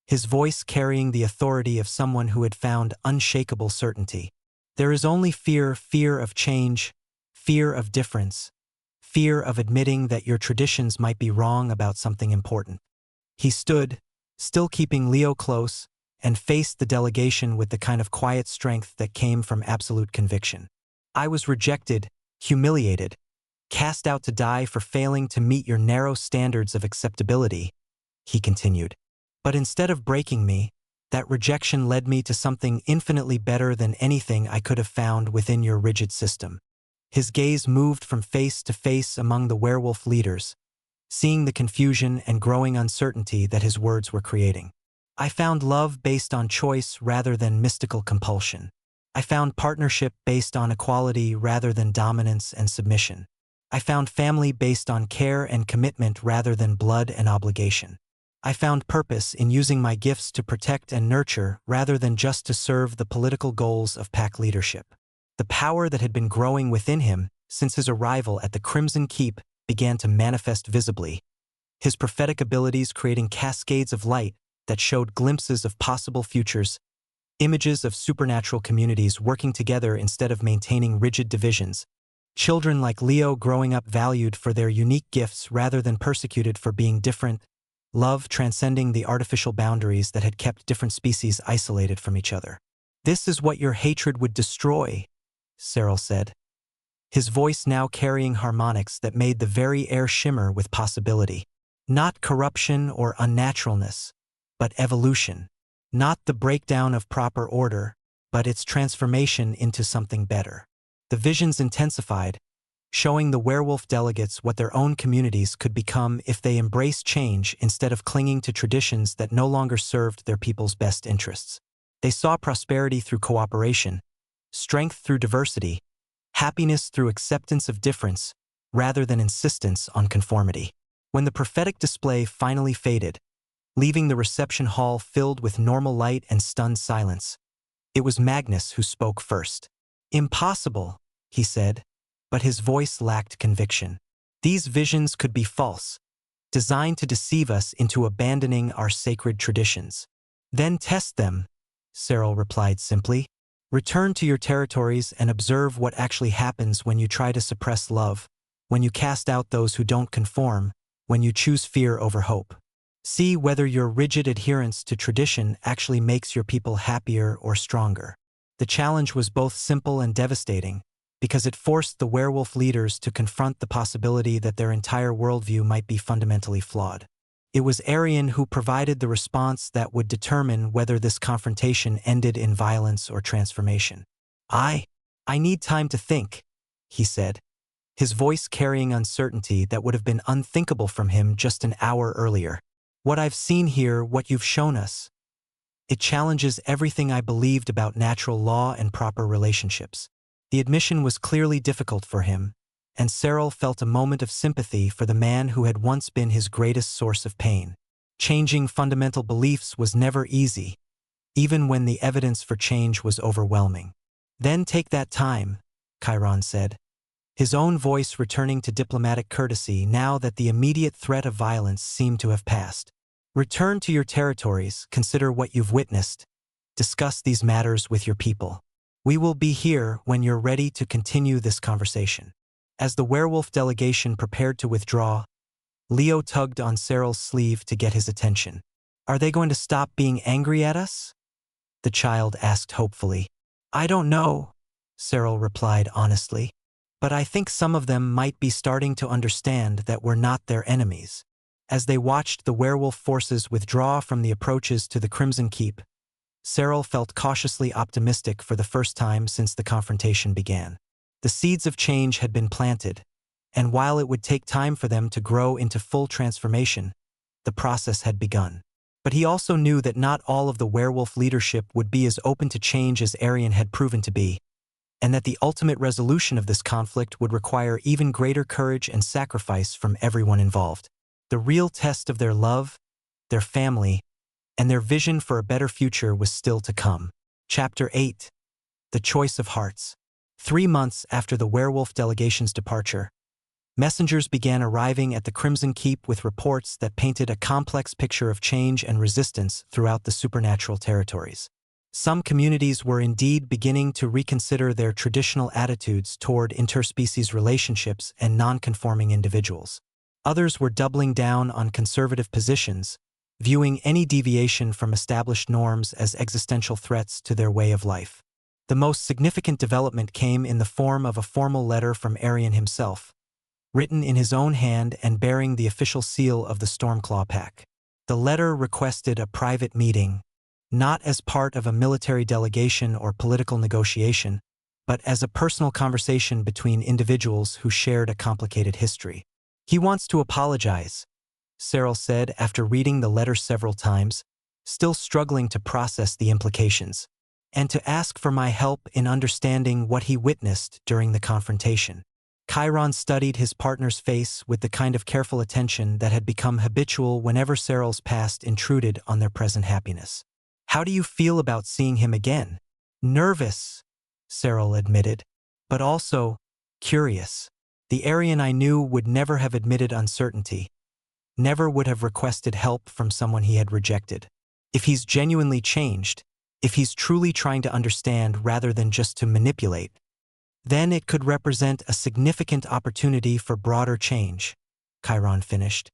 his voice carrying the authority of someone who had found unshakable certainty. "There is only fear, fear of change, fear of difference, fear of admitting that your traditions might be wrong about something important." He stood, still keeping Leo close, and faced the delegation with the kind of quiet strength that came from absolute conviction. "I was rejected, humiliated, cast out to die for failing to meet your narrow standards of acceptability," he continued. "But instead of breaking me, that rejection led me to something infinitely better than anything I could have found within your rigid system." His gaze moved from face to face among the werewolf leaders, seeing the confusion and growing uncertainty that his words were creating. I found love based on choice rather than mystical compulsion. I found partnership based on equality rather than dominance and submission. I found family based on care and commitment rather than blood and obligation. I found purpose in using my gifts to protect and nurture rather than just to serve the political goals of pack leadership. The power that had been growing within him since his arrival at the Crimson Keep began to manifest visibly, his prophetic abilities creating cascades of light that showed glimpses of possible futures, images of supernatural communities working together instead of maintaining rigid divisions, children like Leo growing up valued for their unique gifts rather than persecuted for being different, love transcending the artificial boundaries that had kept different species isolated from each other. "This is what your hatred would destroy," Cyril said, his voice now carrying harmonics that made the very air shimmer with possibility. Not corruption or unnaturalness, but evolution. Not the breakdown of proper order, but its transformation into something better. The visions intensified, showing the werewolf delegates what their own communities could become if they embraced change instead of clinging to traditions that no longer served their people's best interests. They saw prosperity through cooperation, strength through diversity, happiness through acceptance of difference, rather than insistence on conformity. When the prophetic display finally faded, leaving the reception hall filled with normal light and stunned silence, it was Magnus who spoke first. "Impossible," he said, but his voice lacked conviction. "These visions could be false, designed to deceive us into abandoning our sacred traditions." "Then test them," Cyril replied simply. "Return to your territories and observe what actually happens when you try to suppress love, when you cast out those who don't conform, when you choose fear over hope. See whether your rigid adherence to tradition actually makes your people happier or stronger." The challenge was both simple and devastating, because it forced the werewolf leaders to confront the possibility that their entire worldview might be fundamentally flawed. It was Arian who provided the response that would determine whether this confrontation ended in violence or transformation. I need time to think," he said, his voice carrying uncertainty that would have been unthinkable from him just an hour earlier. "What I've seen here, what you've shown us, it challenges everything I believed about natural law and proper relationships." The admission was clearly difficult for him, and Cyril felt a moment of sympathy for the man who had once been his greatest source of pain. Changing fundamental beliefs was never easy, even when the evidence for change was overwhelming. "Then take that time," Chiron said, his own voice returning to diplomatic courtesy now that the immediate threat of violence seemed to have passed. "Return to your territories, consider what you've witnessed, discuss these matters with your people. We will be here when you're ready to continue this conversation." As the werewolf delegation prepared to withdraw, Leo tugged on Cyril's sleeve to get his attention. "Are they going to stop being angry at us?" the child asked hopefully. "I don't know," Cyril replied honestly, "but I think some of them might be starting to understand that we're not their enemies." As they watched the werewolf forces withdraw from the approaches to the Crimson Keep, Cyril felt cautiously optimistic for the first time since the confrontation began. The seeds of change had been planted, and while it would take time for them to grow into full transformation, the process had begun. But he also knew that not all of the werewolf leadership would be as open to change as Arian had proven to be, and that the ultimate resolution of this conflict would require even greater courage and sacrifice from everyone involved. The real test of their love, their family, and their vision for a better future was still to come. Chapter 8. The Choice of Hearts. 3 months after the werewolf delegation's departure, messengers began arriving at the Crimson Keep with reports that painted a complex picture of change and resistance throughout the supernatural territories. Some communities were indeed beginning to reconsider their traditional attitudes toward interspecies relationships and non-conforming individuals. Others were doubling down on conservative positions, viewing any deviation from established norms as existential threats to their way of life. The most significant development came in the form of a formal letter from Arian himself, written in his own hand and bearing the official seal of the Stormclaw Pack. The letter requested a private meeting, not as part of a military delegation or political negotiation, but as a personal conversation between individuals who shared a complicated history. He wants to apologize, Cyril said after reading the letter several times, still struggling to process the implications, and to ask for my help in understanding what he witnessed during the confrontation. Chiron studied his partner's face with the kind of careful attention that had become habitual whenever Cyril's past intruded on their present happiness. How do you feel about seeing him again? Nervous, Cyril admitted, but also curious. The Aryan I knew would never have admitted uncertainty, never would have requested help from someone he had rejected. If he's genuinely changed, if he's truly trying to understand rather than just to manipulate, then it could represent a significant opportunity for broader change, Chiron finished.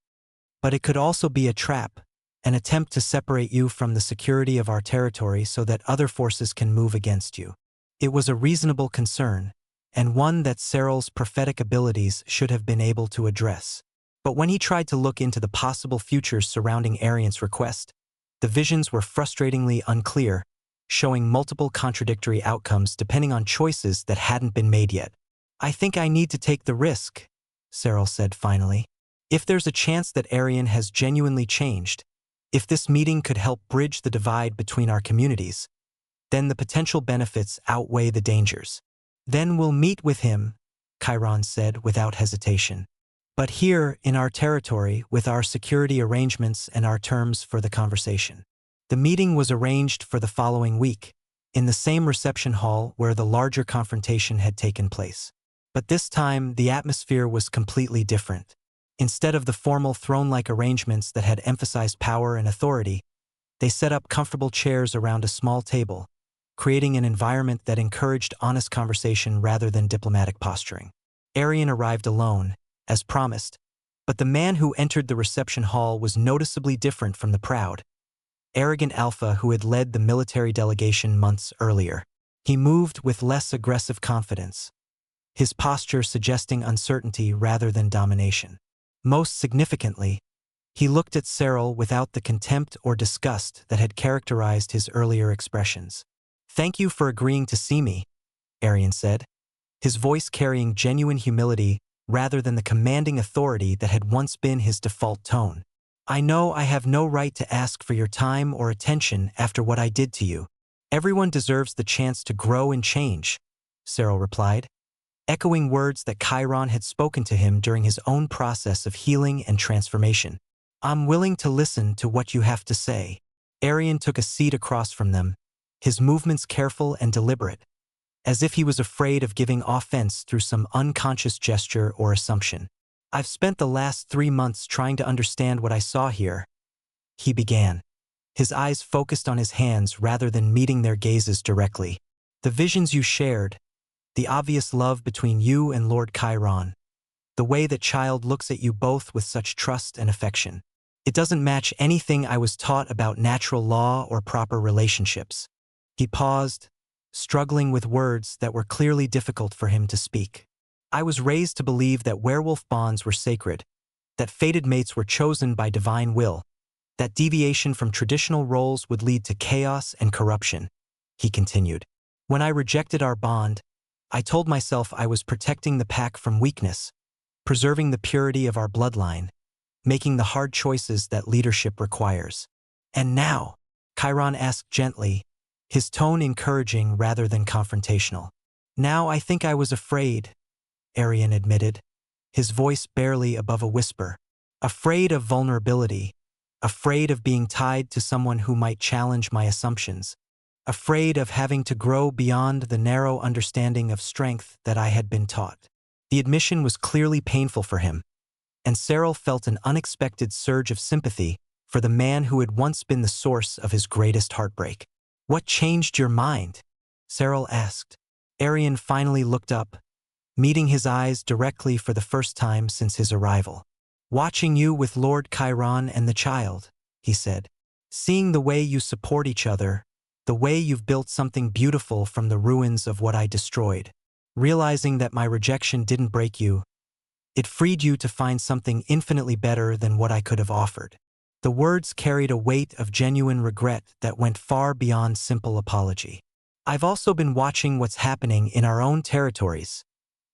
But it could also be a trap, an attempt to separate you from the security of our territory so that other forces can move against you. It was a reasonable concern, and one that Cyril's prophetic abilities should have been able to address. But when he tried to look into the possible futures surrounding Arian's request, the visions were frustratingly unclear, showing multiple contradictory outcomes depending on choices that hadn't been made yet. I think I need to take the risk, Cyril said finally. If there's a chance that Arian has genuinely changed, if this meeting could help bridge the divide between our communities, then the potential benefits outweigh the dangers. Then we'll meet with him, Chiron said without hesitation. But here, in our territory, with our security arrangements and our terms for the conversation. The meeting was arranged for the following week, in the same reception hall where the larger confrontation had taken place. But this time, the atmosphere was completely different. Instead of the formal throne-like arrangements that had emphasized power and authority, they set up comfortable chairs around a small table, creating an environment that encouraged honest conversation rather than diplomatic posturing. Arian arrived alone, as promised, but the man who entered the reception hall was noticeably different from the proud, arrogant alpha who had led the military delegation months earlier. He moved with less aggressive confidence, his posture suggesting uncertainty rather than domination. Most significantly, he looked at Cyril without the contempt or disgust that had characterized his earlier expressions. "Thank you for agreeing to see me," Arian said, his voice carrying genuine humility rather than the commanding authority that had once been his default tone. "I know I have no right to ask for your time or attention after what I did to you. Everyone deserves the chance to grow and change," Cyril replied, echoing words that Chiron had spoken to him during his own process of healing and transformation. "I'm willing to listen to what you have to say." Arian took a seat across from them, his movements careful and deliberate, as if he was afraid of giving offense through some unconscious gesture or assumption. "I've spent the last 3 months trying to understand what I saw here," he began, his eyes focused on his hands rather than meeting their gazes directly. "The visions you shared, the obvious love between you and Lord Chiron, the way that child looks at you both with such trust and affection. It doesn't match anything I was taught about natural law or proper relationships." He paused, struggling with words that were clearly difficult for him to speak. "I was raised to believe that werewolf bonds were sacred, that fated mates were chosen by divine will, that deviation from traditional roles would lead to chaos and corruption," he continued. "When I rejected our bond, I told myself I was protecting the pack from weakness, preserving the purity of our bloodline, making the hard choices that leadership requires. And now," Chiron asked gently, his tone encouraging rather than confrontational. "Now I think I was afraid," Arian admitted, his voice barely above a whisper. "Afraid of vulnerability, afraid of being tied to someone who might challenge my assumptions, afraid of having to grow beyond the narrow understanding of strength that I had been taught." The admission was clearly painful for him, and Cyril felt an unexpected surge of sympathy for the man who had once been the source of his greatest heartbreak. "What changed your mind?" Cyril asked. Arian finally looked up, meeting his eyes directly for the first time since his arrival. "Watching you with Lord Chiron and the child," he said. "Seeing the way you support each other, the way you've built something beautiful from the ruins of what I destroyed. Realizing that my rejection didn't break you, it freed you to find something infinitely better than what I could have offered." The words carried a weight of genuine regret that went far beyond simple apology. "I've also been watching what's happening in our own territories,"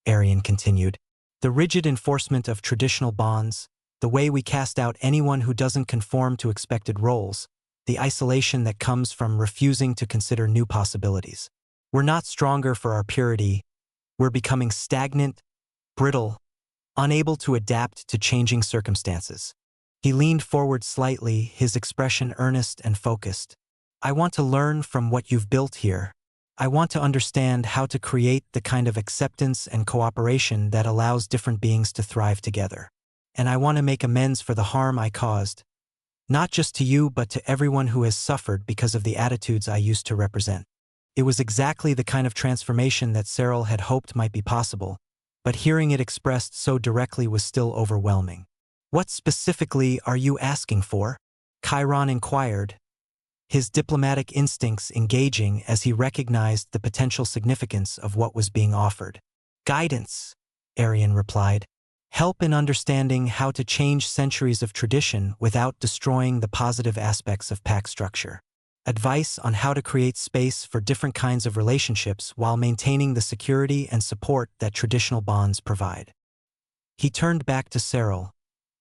Arian continued. The rigid enforcement of traditional bonds, the way we cast out anyone who doesn't conform to expected roles, the isolation that comes from refusing to consider new possibilities. We're not stronger for our purity, we're becoming stagnant, brittle, unable to adapt to changing circumstances. He leaned forward slightly, his expression earnest and focused. I want to learn from what you've built here. I want to understand how to create the kind of acceptance and cooperation that allows different beings to thrive together. And I want to make amends for the harm I caused, not just to you but to everyone who has suffered because of the attitudes I used to represent. It was exactly the kind of transformation that Cyril had hoped might be possible, but hearing it expressed so directly was still overwhelming. What specifically are you asking for? Chiron inquired, his diplomatic instincts engaging as he recognized the potential significance of what was being offered. Guidance, Arian replied. Help in understanding how to change centuries of tradition without destroying the positive aspects of pack structure. Advice on how to create space for different kinds of relationships while maintaining the security and support that traditional bonds provide. He turned back to Cyril,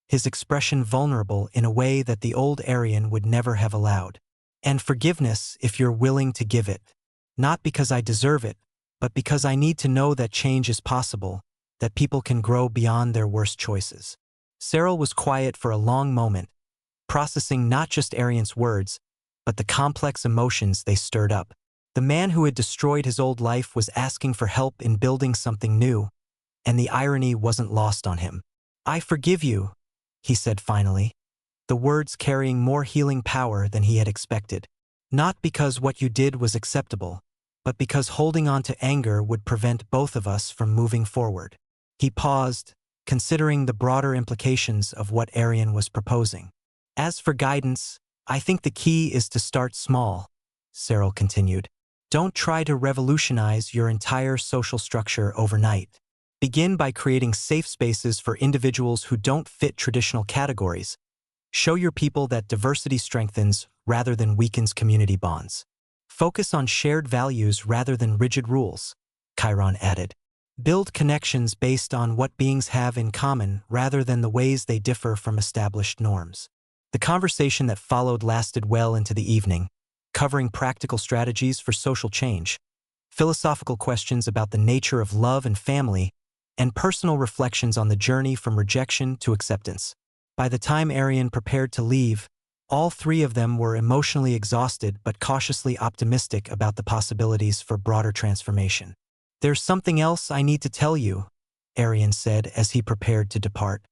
his expression vulnerable in a way that the old Arian would never have allowed. And forgiveness if you're willing to give it. Not because I deserve it, but because I need to know that change is possible, that people can grow beyond their worst choices. Cyril was quiet for a long moment, processing not just Arian's words, but the complex emotions they stirred up. The man who had destroyed his old life was asking for help in building something new, and the irony wasn't lost on him. I forgive you, he said finally, the words carrying more healing power than he had expected. Not because what you did was acceptable, but because holding on to anger would prevent both of us from moving forward. He paused, considering the broader implications of what Arian was proposing. As for guidance, I think the key is to start small, Cyril continued. Don't try to revolutionize your entire social structure overnight. Begin by creating safe spaces for individuals who don't fit traditional categories. Show your people that diversity strengthens rather than weakens community bonds. Focus on shared values rather than rigid rules, Chiron added. Build connections based on what beings have in common rather than the ways they differ from established norms. The conversation that followed lasted well into the evening, covering practical strategies for social change, philosophical questions about the nature of love and family, and personal reflections on the journey from rejection to acceptance. By the time Arian prepared to leave, all three of them were emotionally exhausted but cautiously optimistic about the possibilities for broader transformation. There's something else I need to tell you, Arian said as he prepared to depart.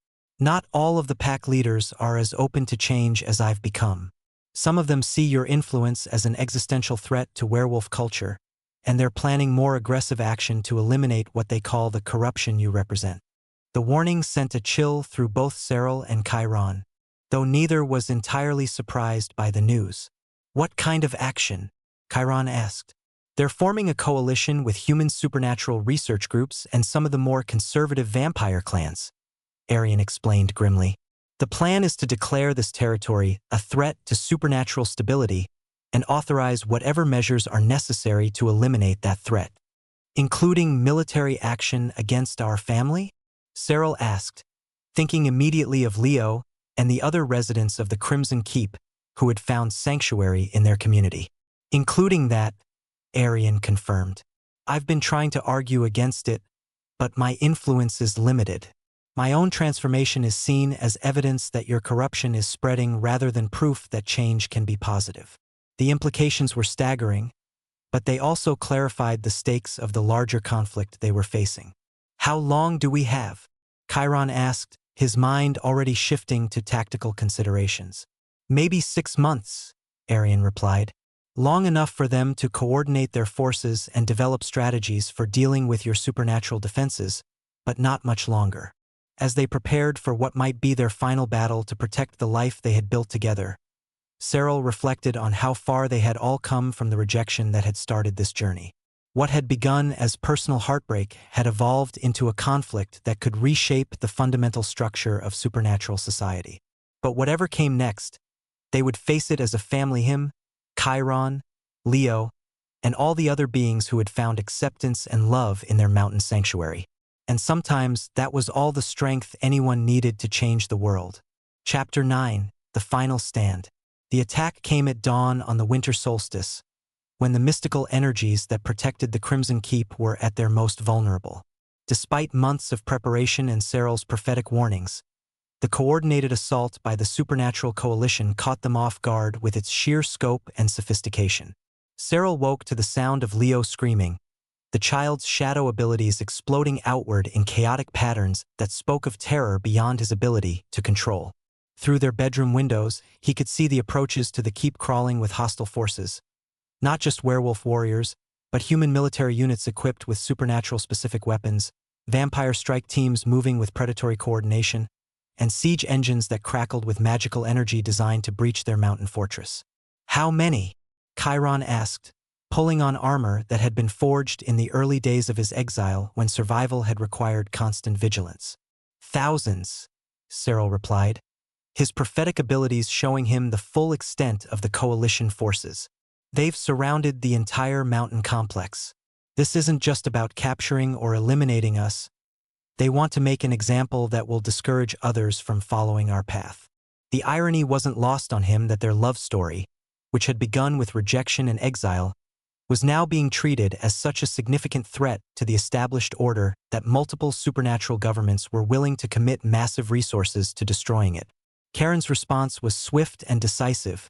Not all of the pack leaders are as open to change as I've become. Some of them see your influence as an existential threat to werewolf culture, and they're planning more aggressive action to eliminate what they call the corruption you represent. The warning sent a chill through both Cyril and Chiron, though neither was entirely surprised by the news. What kind of action? Chiron asked. They're forming a coalition with human supernatural research groups and some of the more conservative vampire clans, Arian explained grimly. The plan is to declare this territory a threat to supernatural stability and authorize whatever measures are necessary to eliminate that threat. Including military action against our family? Cyril asked, thinking immediately of Leo and the other residents of the Crimson Keep who had found sanctuary in their community. Including that, Arian confirmed. I've been trying to argue against it, but my influence is limited. My own transformation is seen as evidence that your corruption is spreading rather than proof that change can be positive. The implications were staggering, but they also clarified the stakes of the larger conflict they were facing. How long do we have? Chiron asked, his mind already shifting to tactical considerations. Maybe 6 months, Arian replied. Long enough for them to coordinate their forces and develop strategies for dealing with your supernatural defenses, but not much longer. As they prepared for what might be their final battle to protect the life they had built together, Cyril reflected on how far they had all come from the rejection that had started this journey. What had begun as personal heartbreak had evolved into a conflict that could reshape the fundamental structure of supernatural society. But whatever came next, they would face it as a family. Him, Chiron, Leo, and all the other beings who had found acceptance and love in their mountain sanctuary. And sometimes that was all the strength anyone needed to change the world. Chapter 9, The Final Stand. The attack came at dawn on the winter solstice, when the mystical energies that protected the Crimson Keep were at their most vulnerable. Despite months of preparation and Cyril's prophetic warnings, the coordinated assault by the supernatural coalition caught them off guard with its sheer scope and sophistication. Cyril woke to the sound of Leo screaming, the child's shadow abilities exploding outward in chaotic patterns that spoke of terror beyond his ability to control. Through their bedroom windows, he could see the approaches to the keep crawling with hostile forces. Not just werewolf warriors, but human military units equipped with supernatural-specific weapons, vampire strike teams moving with predatory coordination, and siege engines that crackled with magical energy designed to breach their mountain fortress. How many? Chiron asked, pulling on armor that had been forged in the early days of his exile when survival had required constant vigilance. Thousands, Cyril replied, his prophetic abilities showing him the full extent of the coalition forces. They've surrounded the entire mountain complex. This isn't just about capturing or eliminating us. They want to make an example that will discourage others from following our path. The irony wasn't lost on him that their love story, which had begun with rejection and exile, was now being treated as such a significant threat to the established order that multiple supernatural governments were willing to commit massive resources to destroying it. Karen's response was swift and decisive,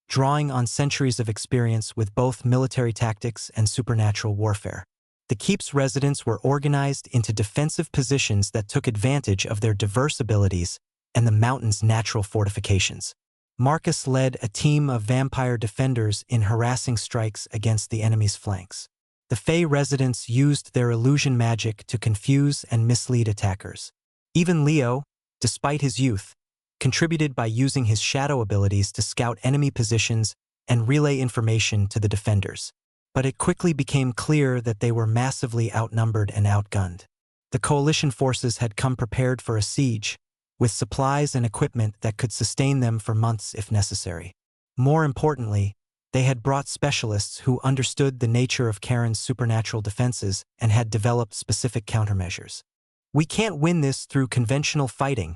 drawing on centuries of experience with both military tactics and supernatural warfare. The keep's residents were organized into defensive positions that took advantage of their diverse abilities and the mountain's natural fortifications. Marcus led a team of vampire defenders in harassing strikes against the enemy's flanks. The Fey residents used their illusion magic to confuse and mislead attackers. Even Leo, despite his youth, contributed by using his shadow abilities to scout enemy positions and relay information to the defenders. But it quickly became clear that they were massively outnumbered and outgunned. The coalition forces had come prepared for a siege, with supplies and equipment that could sustain them for months if necessary. More importantly, they had brought specialists who understood the nature of Karen's supernatural defenses and had developed specific countermeasures. "We can't win this through conventional fighting,"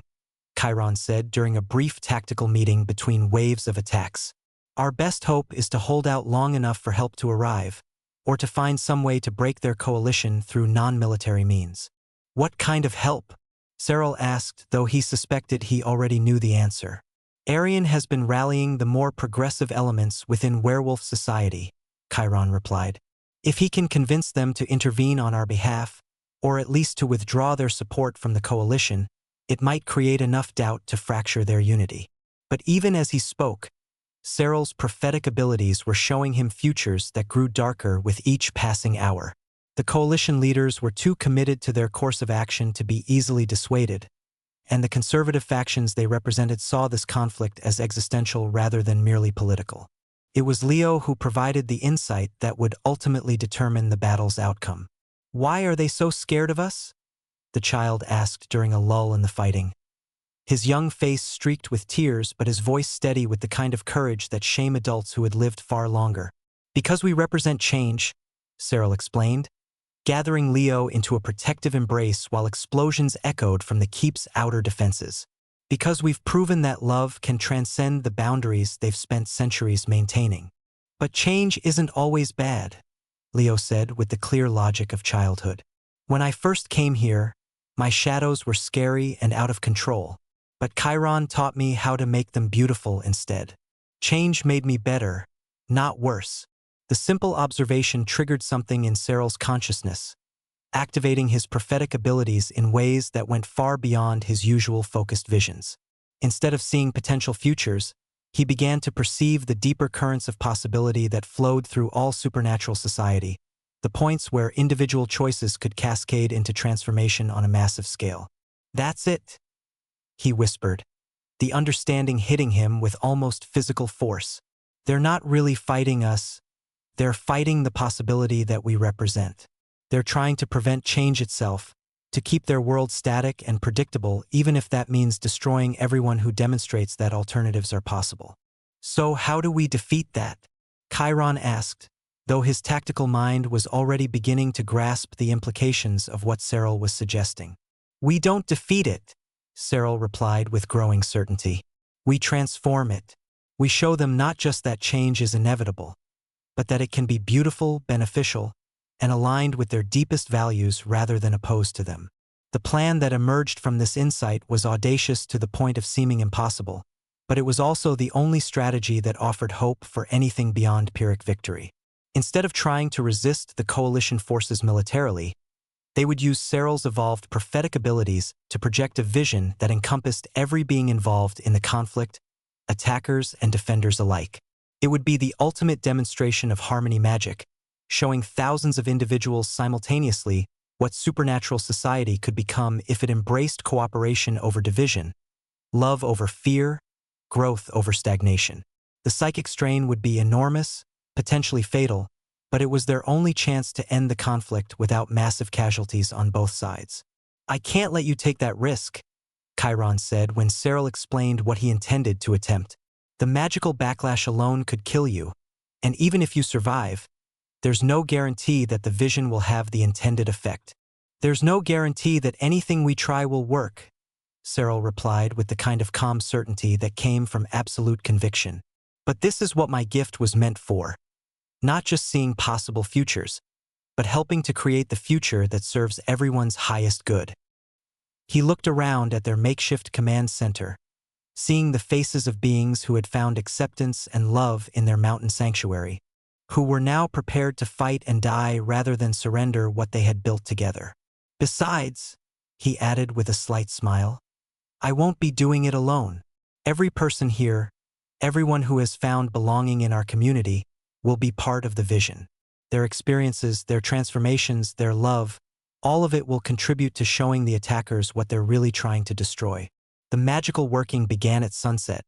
Chiron said during a brief tactical meeting between waves of attacks. "Our best hope is to hold out long enough for help to arrive, or to find some way to break their coalition through non-military means." "What kind of help?" Cyril asked, though he suspected he already knew the answer. "Arian has been rallying the more progressive elements within werewolf society," Chiron replied. "If he can convince them to intervene on our behalf, or at least to withdraw their support from the coalition, it might create enough doubt to fracture their unity." But even as he spoke, Cyril's prophetic abilities were showing him futures that grew darker with each passing hour. The coalition leaders were too committed to their course of action to be easily dissuaded, and the conservative factions they represented saw this conflict as existential rather than merely political. It was Leo who provided the insight that would ultimately determine the battle's outcome. "Why are they so scared of us?" the child asked during a lull in the fighting. His young face streaked with tears, but his voice steady with the kind of courage that shame adults who had lived far longer. "Because we represent change," Cyril explained, gathering Leo into a protective embrace while explosions echoed from the keep's outer defenses. "Because we've proven that love can transcend the boundaries they've spent centuries maintaining." "But change isn't always bad," Leo said with the clear logic of childhood. "When I first came here, my shadows were scary and out of control. But Chiron taught me how to make them beautiful instead. Change made me better, not worse." The simple observation triggered something in Cyril's consciousness, activating his prophetic abilities in ways that went far beyond his usual focused visions. Instead of seeing potential futures, he began to perceive the deeper currents of possibility that flowed through all supernatural society, the points where individual choices could cascade into transformation on a massive scale. "That's it," he whispered, the understanding hitting him with almost physical force. "They're not really fighting us. They're fighting the possibility that we represent. They're trying to prevent change itself, to keep their world static and predictable, even if that means destroying everyone who demonstrates that alternatives are possible." "So how do we defeat that?" Chiron asked, though his tactical mind was already beginning to grasp the implications of what Cyril was suggesting. "We don't defeat it," Cyril replied with growing certainty. "We transform it. We show them not just that change is inevitable, but that it can be beautiful, beneficial, and aligned with their deepest values rather than opposed to them." The plan that emerged from this insight was audacious to the point of seeming impossible, but it was also the only strategy that offered hope for anything beyond Pyrrhic victory. Instead of trying to resist the coalition forces militarily, they would use Cyril's evolved prophetic abilities to project a vision that encompassed every being involved in the conflict, attackers and defenders alike. It would be the ultimate demonstration of harmony magic, showing thousands of individuals simultaneously what supernatural society could become if it embraced cooperation over division, love over fear, growth over stagnation. The psychic strain would be enormous, potentially fatal, but it was their only chance to end the conflict without massive casualties on both sides. "I can't let you take that risk," Chiron said when Cyril explained what he intended to attempt. "The magical backlash alone could kill you, and even if you survive, there's no guarantee that the vision will have the intended effect." "There's no guarantee that anything we try will work," Cyril replied with the kind of calm certainty that came from absolute conviction. "But this is what my gift was meant for. Not just seeing possible futures, but helping to create the future that serves everyone's highest good." He looked around at their makeshift command center, seeing the faces of beings who had found acceptance and love in their mountain sanctuary, who were now prepared to fight and die rather than surrender what they had built together. "Besides," he added with a slight smile, "I won't be doing it alone. Every person here, everyone who has found belonging in our community, will be part of the vision. Their experiences, their transformations, their love, all of it will contribute to showing the attackers what they're really trying to destroy." The magical working began at sunset,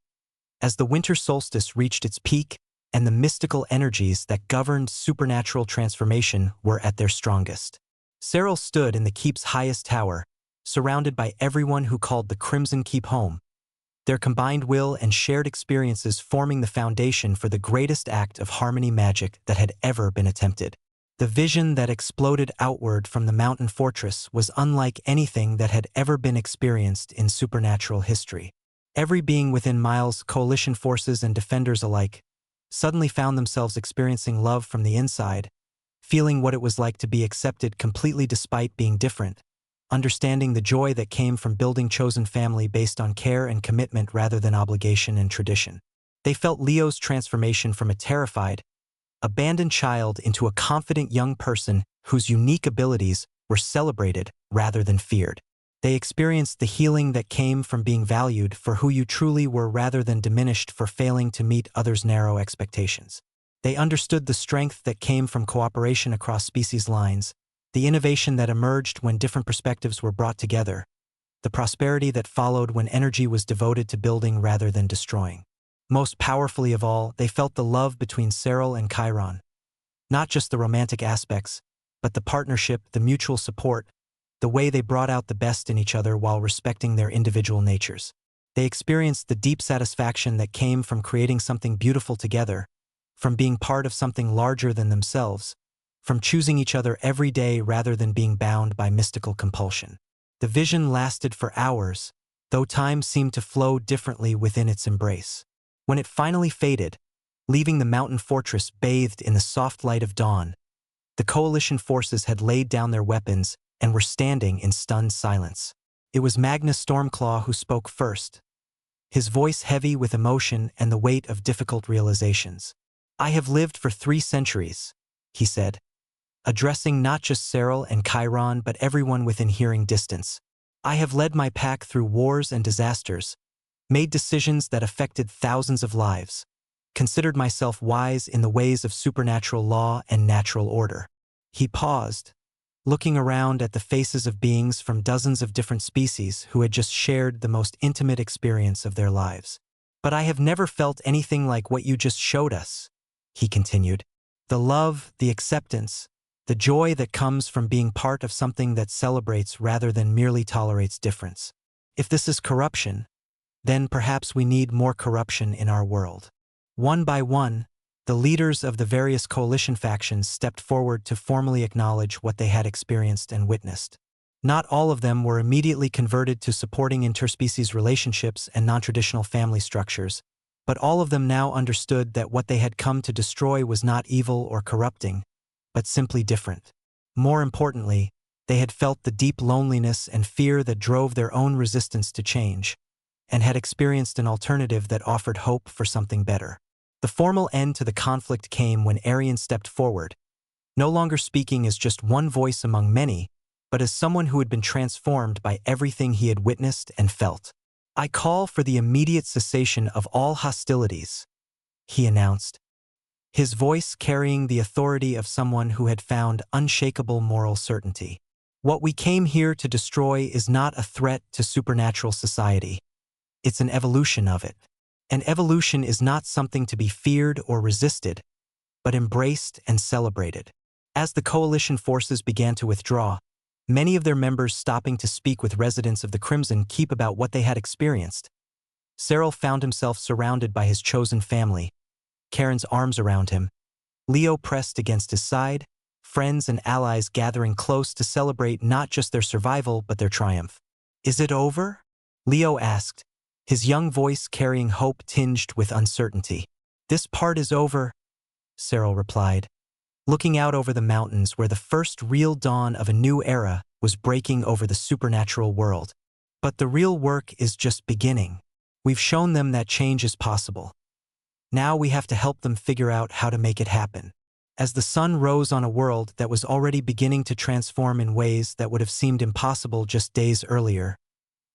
as the winter solstice reached its peak and the mystical energies that governed supernatural transformation were at their strongest. Cyril stood in the keep's highest tower, surrounded by everyone who called the Crimson Keep home, their combined will and shared experiences forming the foundation for the greatest act of harmony magic that had ever been attempted. The vision that exploded outward from the mountain fortress was unlike anything that had ever been experienced in supernatural history. Every being within miles, coalition forces and defenders alike, suddenly found themselves experiencing love from the inside, feeling what it was like to be accepted completely despite being different, understanding the joy that came from building chosen family based on care and commitment rather than obligation and tradition. They felt Leo's transformation from a terrified, abandoned child into a confident young person whose unique abilities were celebrated rather than feared. They experienced the healing that came from being valued for who you truly were rather than diminished for failing to meet others' narrow expectations. They understood the strength that came from cooperation across species lines, the innovation that emerged when different perspectives were brought together, the prosperity that followed when energy was devoted to building rather than destroying. Most powerfully of all, they felt the love between Cyril and Chiron. Not just the romantic aspects, but the partnership, the mutual support, the way they brought out the best in each other while respecting their individual natures. They experienced the deep satisfaction that came from creating something beautiful together, from being part of something larger than themselves, from choosing each other every day rather than being bound by mystical compulsion. The vision lasted for hours, though time seemed to flow differently within its embrace. When it finally faded, leaving the mountain fortress bathed in the soft light of dawn, the coalition forces had laid down their weapons and were standing in stunned silence. It was Magnus Stormclaw who spoke first, his voice heavy with emotion and the weight of difficult realizations. "I have lived for 3 centuries, he said, addressing not just Cyril and Chiron but everyone within hearing distance. "I have led my pack through wars and disasters, made decisions that affected thousands of lives, considered myself wise in the ways of supernatural law and natural order." He paused, looking around at the faces of beings from dozens of different species who had just shared the most intimate experience of their lives. "But I have never felt anything like what you just showed us," he continued. "The love, the acceptance, the joy that comes from being part of something that celebrates rather than merely tolerates difference. If this is corruption, then perhaps we need more corruption in our world." One by one, The leaders of the various coalition factions stepped forward to formally acknowledge what they had experienced and witnessed. Not all of them were immediately converted to supporting interspecies relationships and non-traditional family structures, but all of them now understood that what they had come to destroy was not evil or corrupting, but simply different. More importantly, they had felt the deep loneliness and fear that drove their own resistance to change, and had experienced an alternative that offered hope for something better. The formal end to the conflict came when Aryan stepped forward, no longer speaking as just one voice among many, but as someone who had been transformed by everything he had witnessed and felt. "I call for the immediate cessation of all hostilities," he announced, his voice carrying the authority of someone who had found unshakable moral certainty. "What we came here to destroy is not a threat to supernatural society. It's an evolution of it. And evolution is not something to be feared or resisted, but embraced and celebrated." As the coalition forces began to withdraw, many of their members stopping to speak with residents of the Crimson Keep about what they had experienced, Cyril found himself surrounded by his chosen family, Karen's arms around him, Leo pressed against his side, friends and allies gathering close to celebrate not just their survival but their triumph. "Is it over?" Leo asked, his young voice carrying hope tinged with uncertainty. "This part is over," Cyril replied, looking out over the mountains where the first real dawn of a new era was breaking over the supernatural world. "But the real work is just beginning. We've shown them that change is possible. Now we have to help them figure out how to make it happen." As the sun rose on a world that was already beginning to transform in ways that would have seemed impossible just days earlier,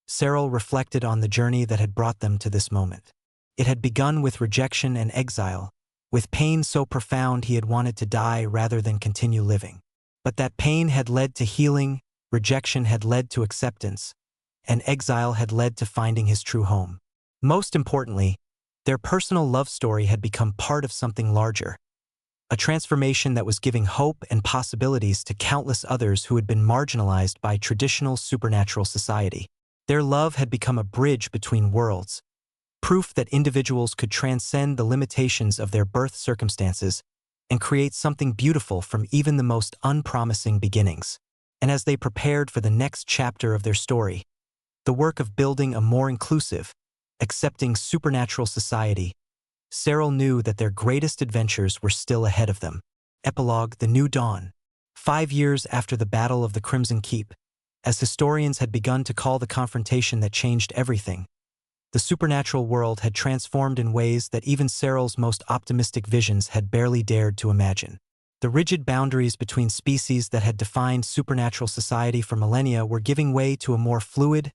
Cyril reflected on the journey that had brought them to this moment. It had begun with rejection and exile, with pain so profound he had wanted to die rather than continue living. But that pain had led to healing, rejection had led to acceptance, and exile had led to finding his true home. Most importantly, their personal love story had become part of something larger, a transformation that was giving hope and possibilities to countless others who had been marginalized by traditional supernatural society. Their love had become a bridge between worlds, proof that individuals could transcend the limitations of their birth circumstances and create something beautiful from even the most unpromising beginnings. And as they prepared for the next chapter of their story, the work of building a more inclusive, accepting supernatural society, Cyril knew that their greatest adventures were still ahead of them. Epilogue: The New Dawn. 5 years after the Battle of the Crimson Keep, as historians had begun to call the confrontation that changed everything, the supernatural world had transformed in ways that even Cyril's most optimistic visions had barely dared to imagine. The rigid boundaries between species that had defined supernatural society for millennia were giving way to a more fluid,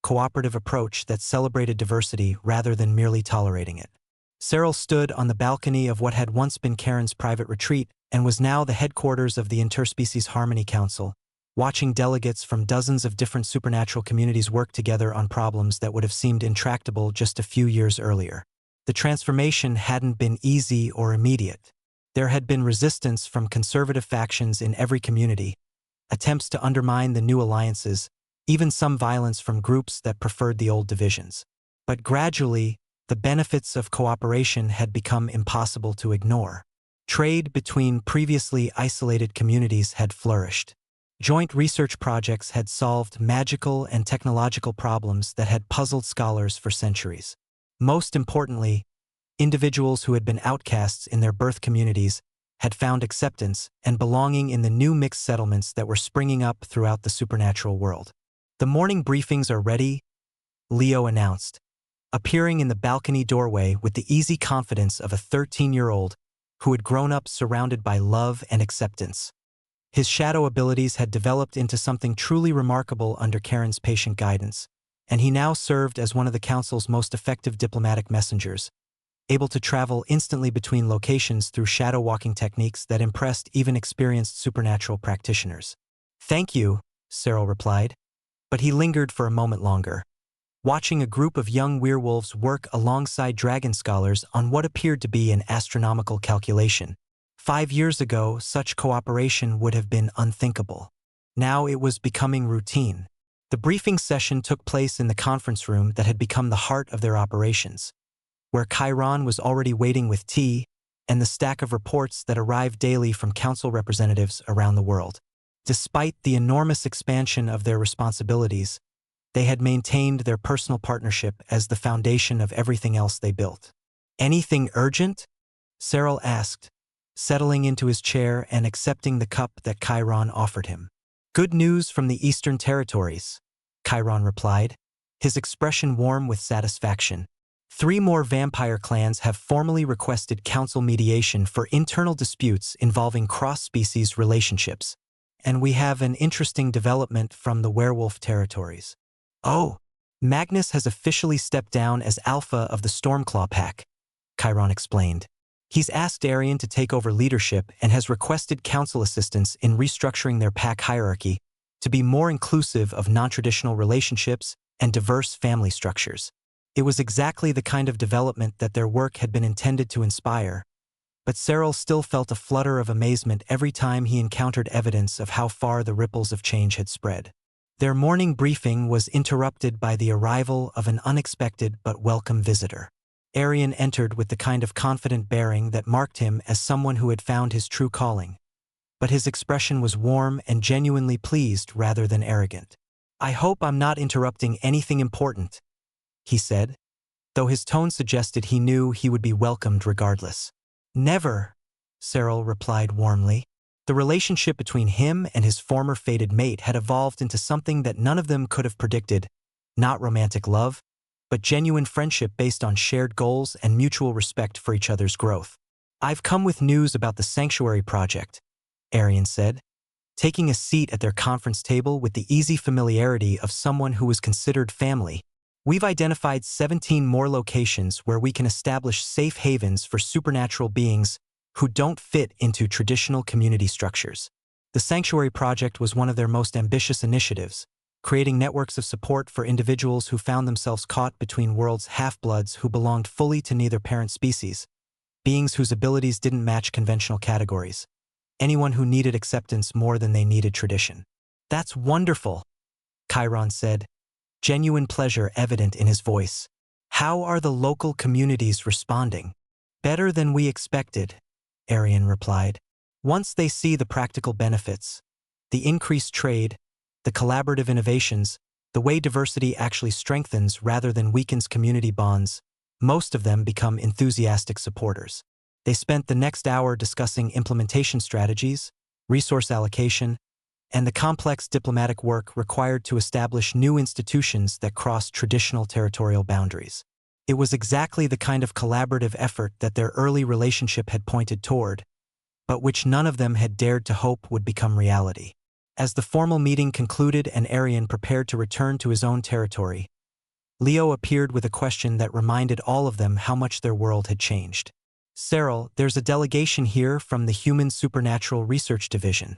cooperative approach that celebrated diversity rather than merely tolerating it. Cyril stood on the balcony of what had once been Karen's private retreat and was now the headquarters of the Interspecies Harmony Council, watching delegates from dozens of different supernatural communities work together on problems that would have seemed intractable just a few years earlier. The transformation hadn't been easy or immediate. There had been resistance from conservative factions in every community, attempts to undermine the new alliances, even some violence from groups that preferred the old divisions. But gradually, the benefits of cooperation had become impossible to ignore. Trade between previously isolated communities had flourished. Joint research projects had solved magical and technological problems that had puzzled scholars for centuries. Most importantly, individuals who had been outcasts in their birth communities had found acceptance and belonging in the new mixed settlements that were springing up throughout the supernatural world. "The morning briefings are ready," Leo announced, appearing in the balcony doorway with the easy confidence of a 13-year-old who had grown up surrounded by love and acceptance. His shadow abilities had developed into something truly remarkable under Karen's patient guidance, and he now served as one of the Council's most effective diplomatic messengers, able to travel instantly between locations through shadow-walking techniques that impressed even experienced supernatural practitioners. "Thank you," Cyril replied, but he lingered for a moment longer, watching a group of young werewolves work alongside dragon scholars on what appeared to be an astronomical calculation. 5 years ago, such cooperation would have been unthinkable. Now it was becoming routine. The briefing session took place in the conference room that had become the heart of their operations, where Chiron was already waiting with tea, and the stack of reports that arrived daily from council representatives around the world. Despite the enormous expansion of their responsibilities, they had maintained their personal partnership as the foundation of everything else they built. "Anything urgent?" Cyril asked, settling into his chair and accepting the cup that Chiron offered him. "Good news from the Eastern Territories," Chiron replied, his expression warm with satisfaction. "3 more vampire clans have formally requested council mediation for internal disputes involving cross-species relationships, and we have an interesting development from the werewolf territories." "Oh, Magnus has officially stepped down as alpha of the Stormclaw pack," Chiron explained. "He's asked Arian to take over leadership and has requested council assistance in restructuring their pack hierarchy to be more inclusive of non-traditional relationships and diverse family structures." It was exactly the kind of development that their work had been intended to inspire, but Cyril still felt a flutter of amazement every time he encountered evidence of how far the ripples of change had spread. Their morning briefing was interrupted by the arrival of an unexpected but welcome visitor. Arian entered with the kind of confident bearing that marked him as someone who had found his true calling, but his expression was warm and genuinely pleased rather than arrogant. "I hope I'm not interrupting anything important," he said, though his tone suggested he knew he would be welcomed regardless. "Never," Cyril replied warmly. The relationship between him and his former fated mate had evolved into something that none of them could have predicted, not romantic love, but genuine friendship based on shared goals and mutual respect for each other's growth. "I've come with news about the Sanctuary Project," Arian said, taking a seat at their conference table with the easy familiarity of someone who was considered family. "We've identified 17 more locations where we can establish safe havens for supernatural beings who don't fit into traditional community structures." The Sanctuary Project was one of their most ambitious initiatives, creating networks of support for individuals who found themselves caught between worlds, half-bloods who belonged fully to neither parent species, beings whose abilities didn't match conventional categories, anyone who needed acceptance more than they needed tradition. "That's wonderful," Chiron said, genuine pleasure evident in his voice. "How are the local communities responding?" "Better than we expected," Arian replied. "Once they see the practical benefits, the increased trade, the collaborative innovations, the way diversity actually strengthens rather than weakens community bonds, most of them become enthusiastic supporters." They spent the next hour discussing implementation strategies, resource allocation, and the complex diplomatic work required to establish new institutions that crossed traditional territorial boundaries. It was exactly the kind of collaborative effort that their early relationship had pointed toward, but which none of them had dared to hope would become reality. As the formal meeting concluded and Arian prepared to return to his own territory, Leo appeared with a question that reminded all of them how much their world had changed. "Cyril, there's a delegation here from the Human Supernatural Research Division,"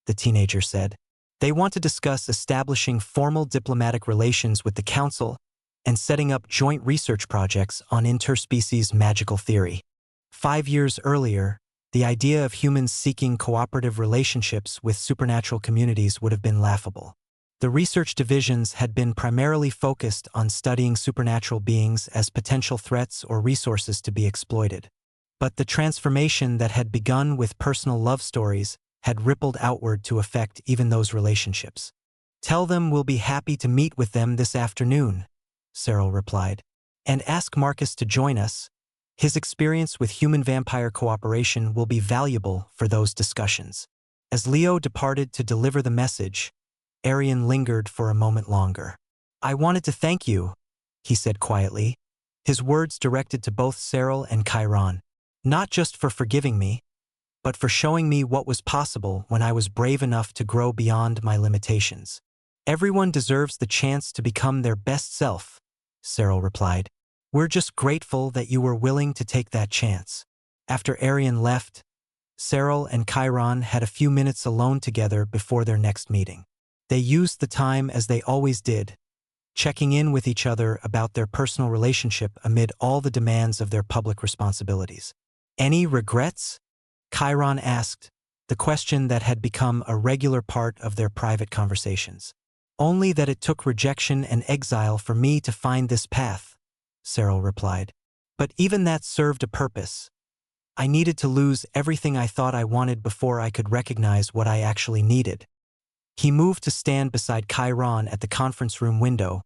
the teenager said. "They want to discuss establishing formal diplomatic relations with the Council and setting up joint research projects on interspecies magical theory." 5 years earlier, the idea of humans seeking cooperative relationships with supernatural communities would have been laughable. The research divisions had been primarily focused on studying supernatural beings as potential threats or resources to be exploited. But the transformation that had begun with personal love stories had rippled outward to affect even those relationships. "Tell them we'll be happy to meet with them this afternoon," Cyril replied. "And ask Marcus to join us. His experience with human-vampire cooperation will be valuable for those discussions." As Leo departed to deliver the message, Arian lingered for a moment longer. "I wanted to thank you," he said quietly, his words directed to both Cyril and Chiron. "Not just for forgiving me, but for showing me what was possible when I was brave enough to grow beyond my limitations." "Everyone deserves the chance to become their best self," Cyril replied. "We're just grateful that you were willing to take that chance." After Arian left, Cyril and Chiron had a few minutes alone together before their next meeting. They used the time as they always did, checking in with each other about their personal relationship amid all the demands of their public responsibilities. "Any regrets?" Chiron asked, the question that had become a regular part of their private conversations. "Only that it took rejection and exile for me to find this path," Cyril replied. "But even that served a purpose. I needed to lose everything I thought I wanted before I could recognize what I actually needed. He moved to stand beside Chiron at the conference room window,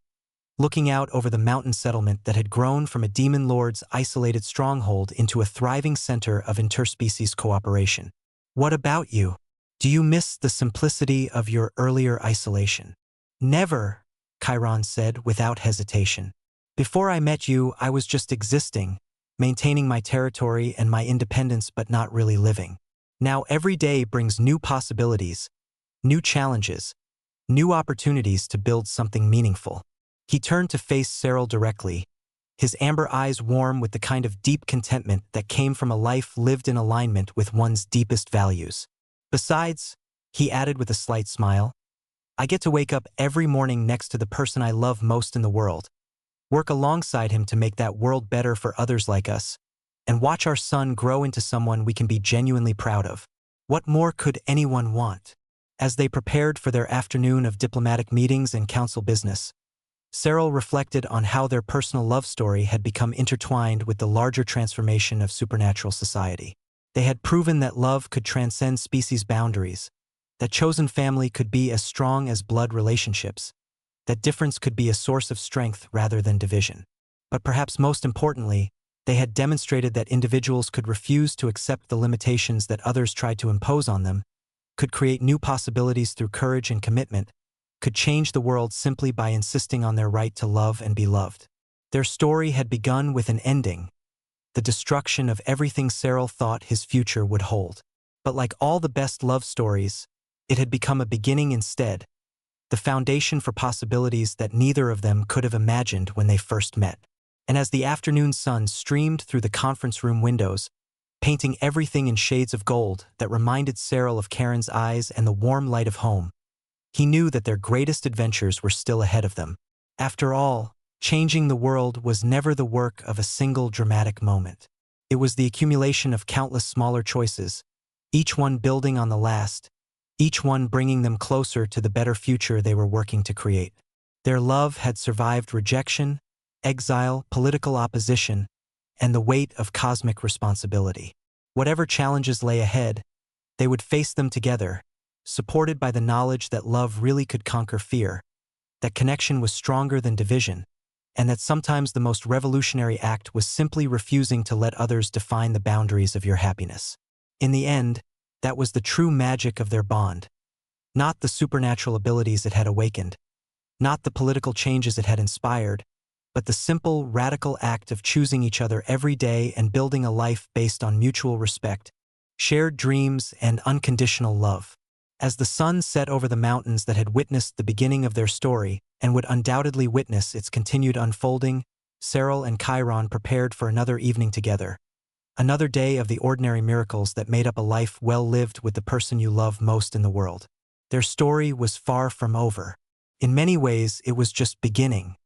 looking out over the mountain settlement that had grown from a demon lord's isolated stronghold into a thriving center of interspecies cooperation. What about you? Do you miss the simplicity of your earlier isolation? Never, Chiron said without hesitation. Before I met you, I was just existing, maintaining my territory and my independence but not really living. Now every day brings new possibilities, new challenges, new opportunities to build something meaningful. He turned to face Cyril directly, his amber eyes warm with the kind of deep contentment that came from a life lived in alignment with one's deepest values. Besides, he added with a slight smile, I get to wake up every morning next to the person I love most in the world, work alongside him to make that world better for others like us, and watch our son grow into someone we can be genuinely proud of. What more could anyone want? As they prepared for their afternoon of diplomatic meetings and council business, Cyril reflected on how their personal love story had become intertwined with the larger transformation of supernatural society. They had proven that love could transcend species boundaries, that chosen family could be as strong as blood relationships, that difference could be a source of strength rather than division. But perhaps most importantly, they had demonstrated that individuals could refuse to accept the limitations that others tried to impose on them, could create new possibilities through courage and commitment, could change the world simply by insisting on their right to love and be loved. Their story had begun with an ending, the destruction of everything Cyril thought his future would hold. But like all the best love stories, it had become a beginning instead, the foundation for possibilities that neither of them could have imagined when they first met. And as the afternoon sun streamed through the conference room windows, painting everything in shades of gold that reminded Cyril of Karen's eyes and the warm light of home, he knew that their greatest adventures were still ahead of them. After all, changing the world was never the work of a single dramatic moment. It was the accumulation of countless smaller choices, each one building on the last, each one bringing them closer to the better future they were working to create. Their love had survived rejection, exile, political opposition, and the weight of cosmic responsibility. Whatever challenges lay ahead, they would face them together, supported by the knowledge that love really could conquer fear, that connection was stronger than division, and that sometimes the most revolutionary act was simply refusing to let others define the boundaries of your happiness. In the end, that was the true magic of their bond. Not the supernatural abilities it had awakened, not the political changes it had inspired, but the simple, radical act of choosing each other every day and building a life based on mutual respect, shared dreams, and unconditional love. As the sun set over the mountains that had witnessed the beginning of their story and would undoubtedly witness its continued unfolding, Cyril and Chiron prepared for another evening together. Another day of the ordinary miracles that made up a life well lived with the person you love most in the world. Their story was far from over. In many ways, it was just beginning.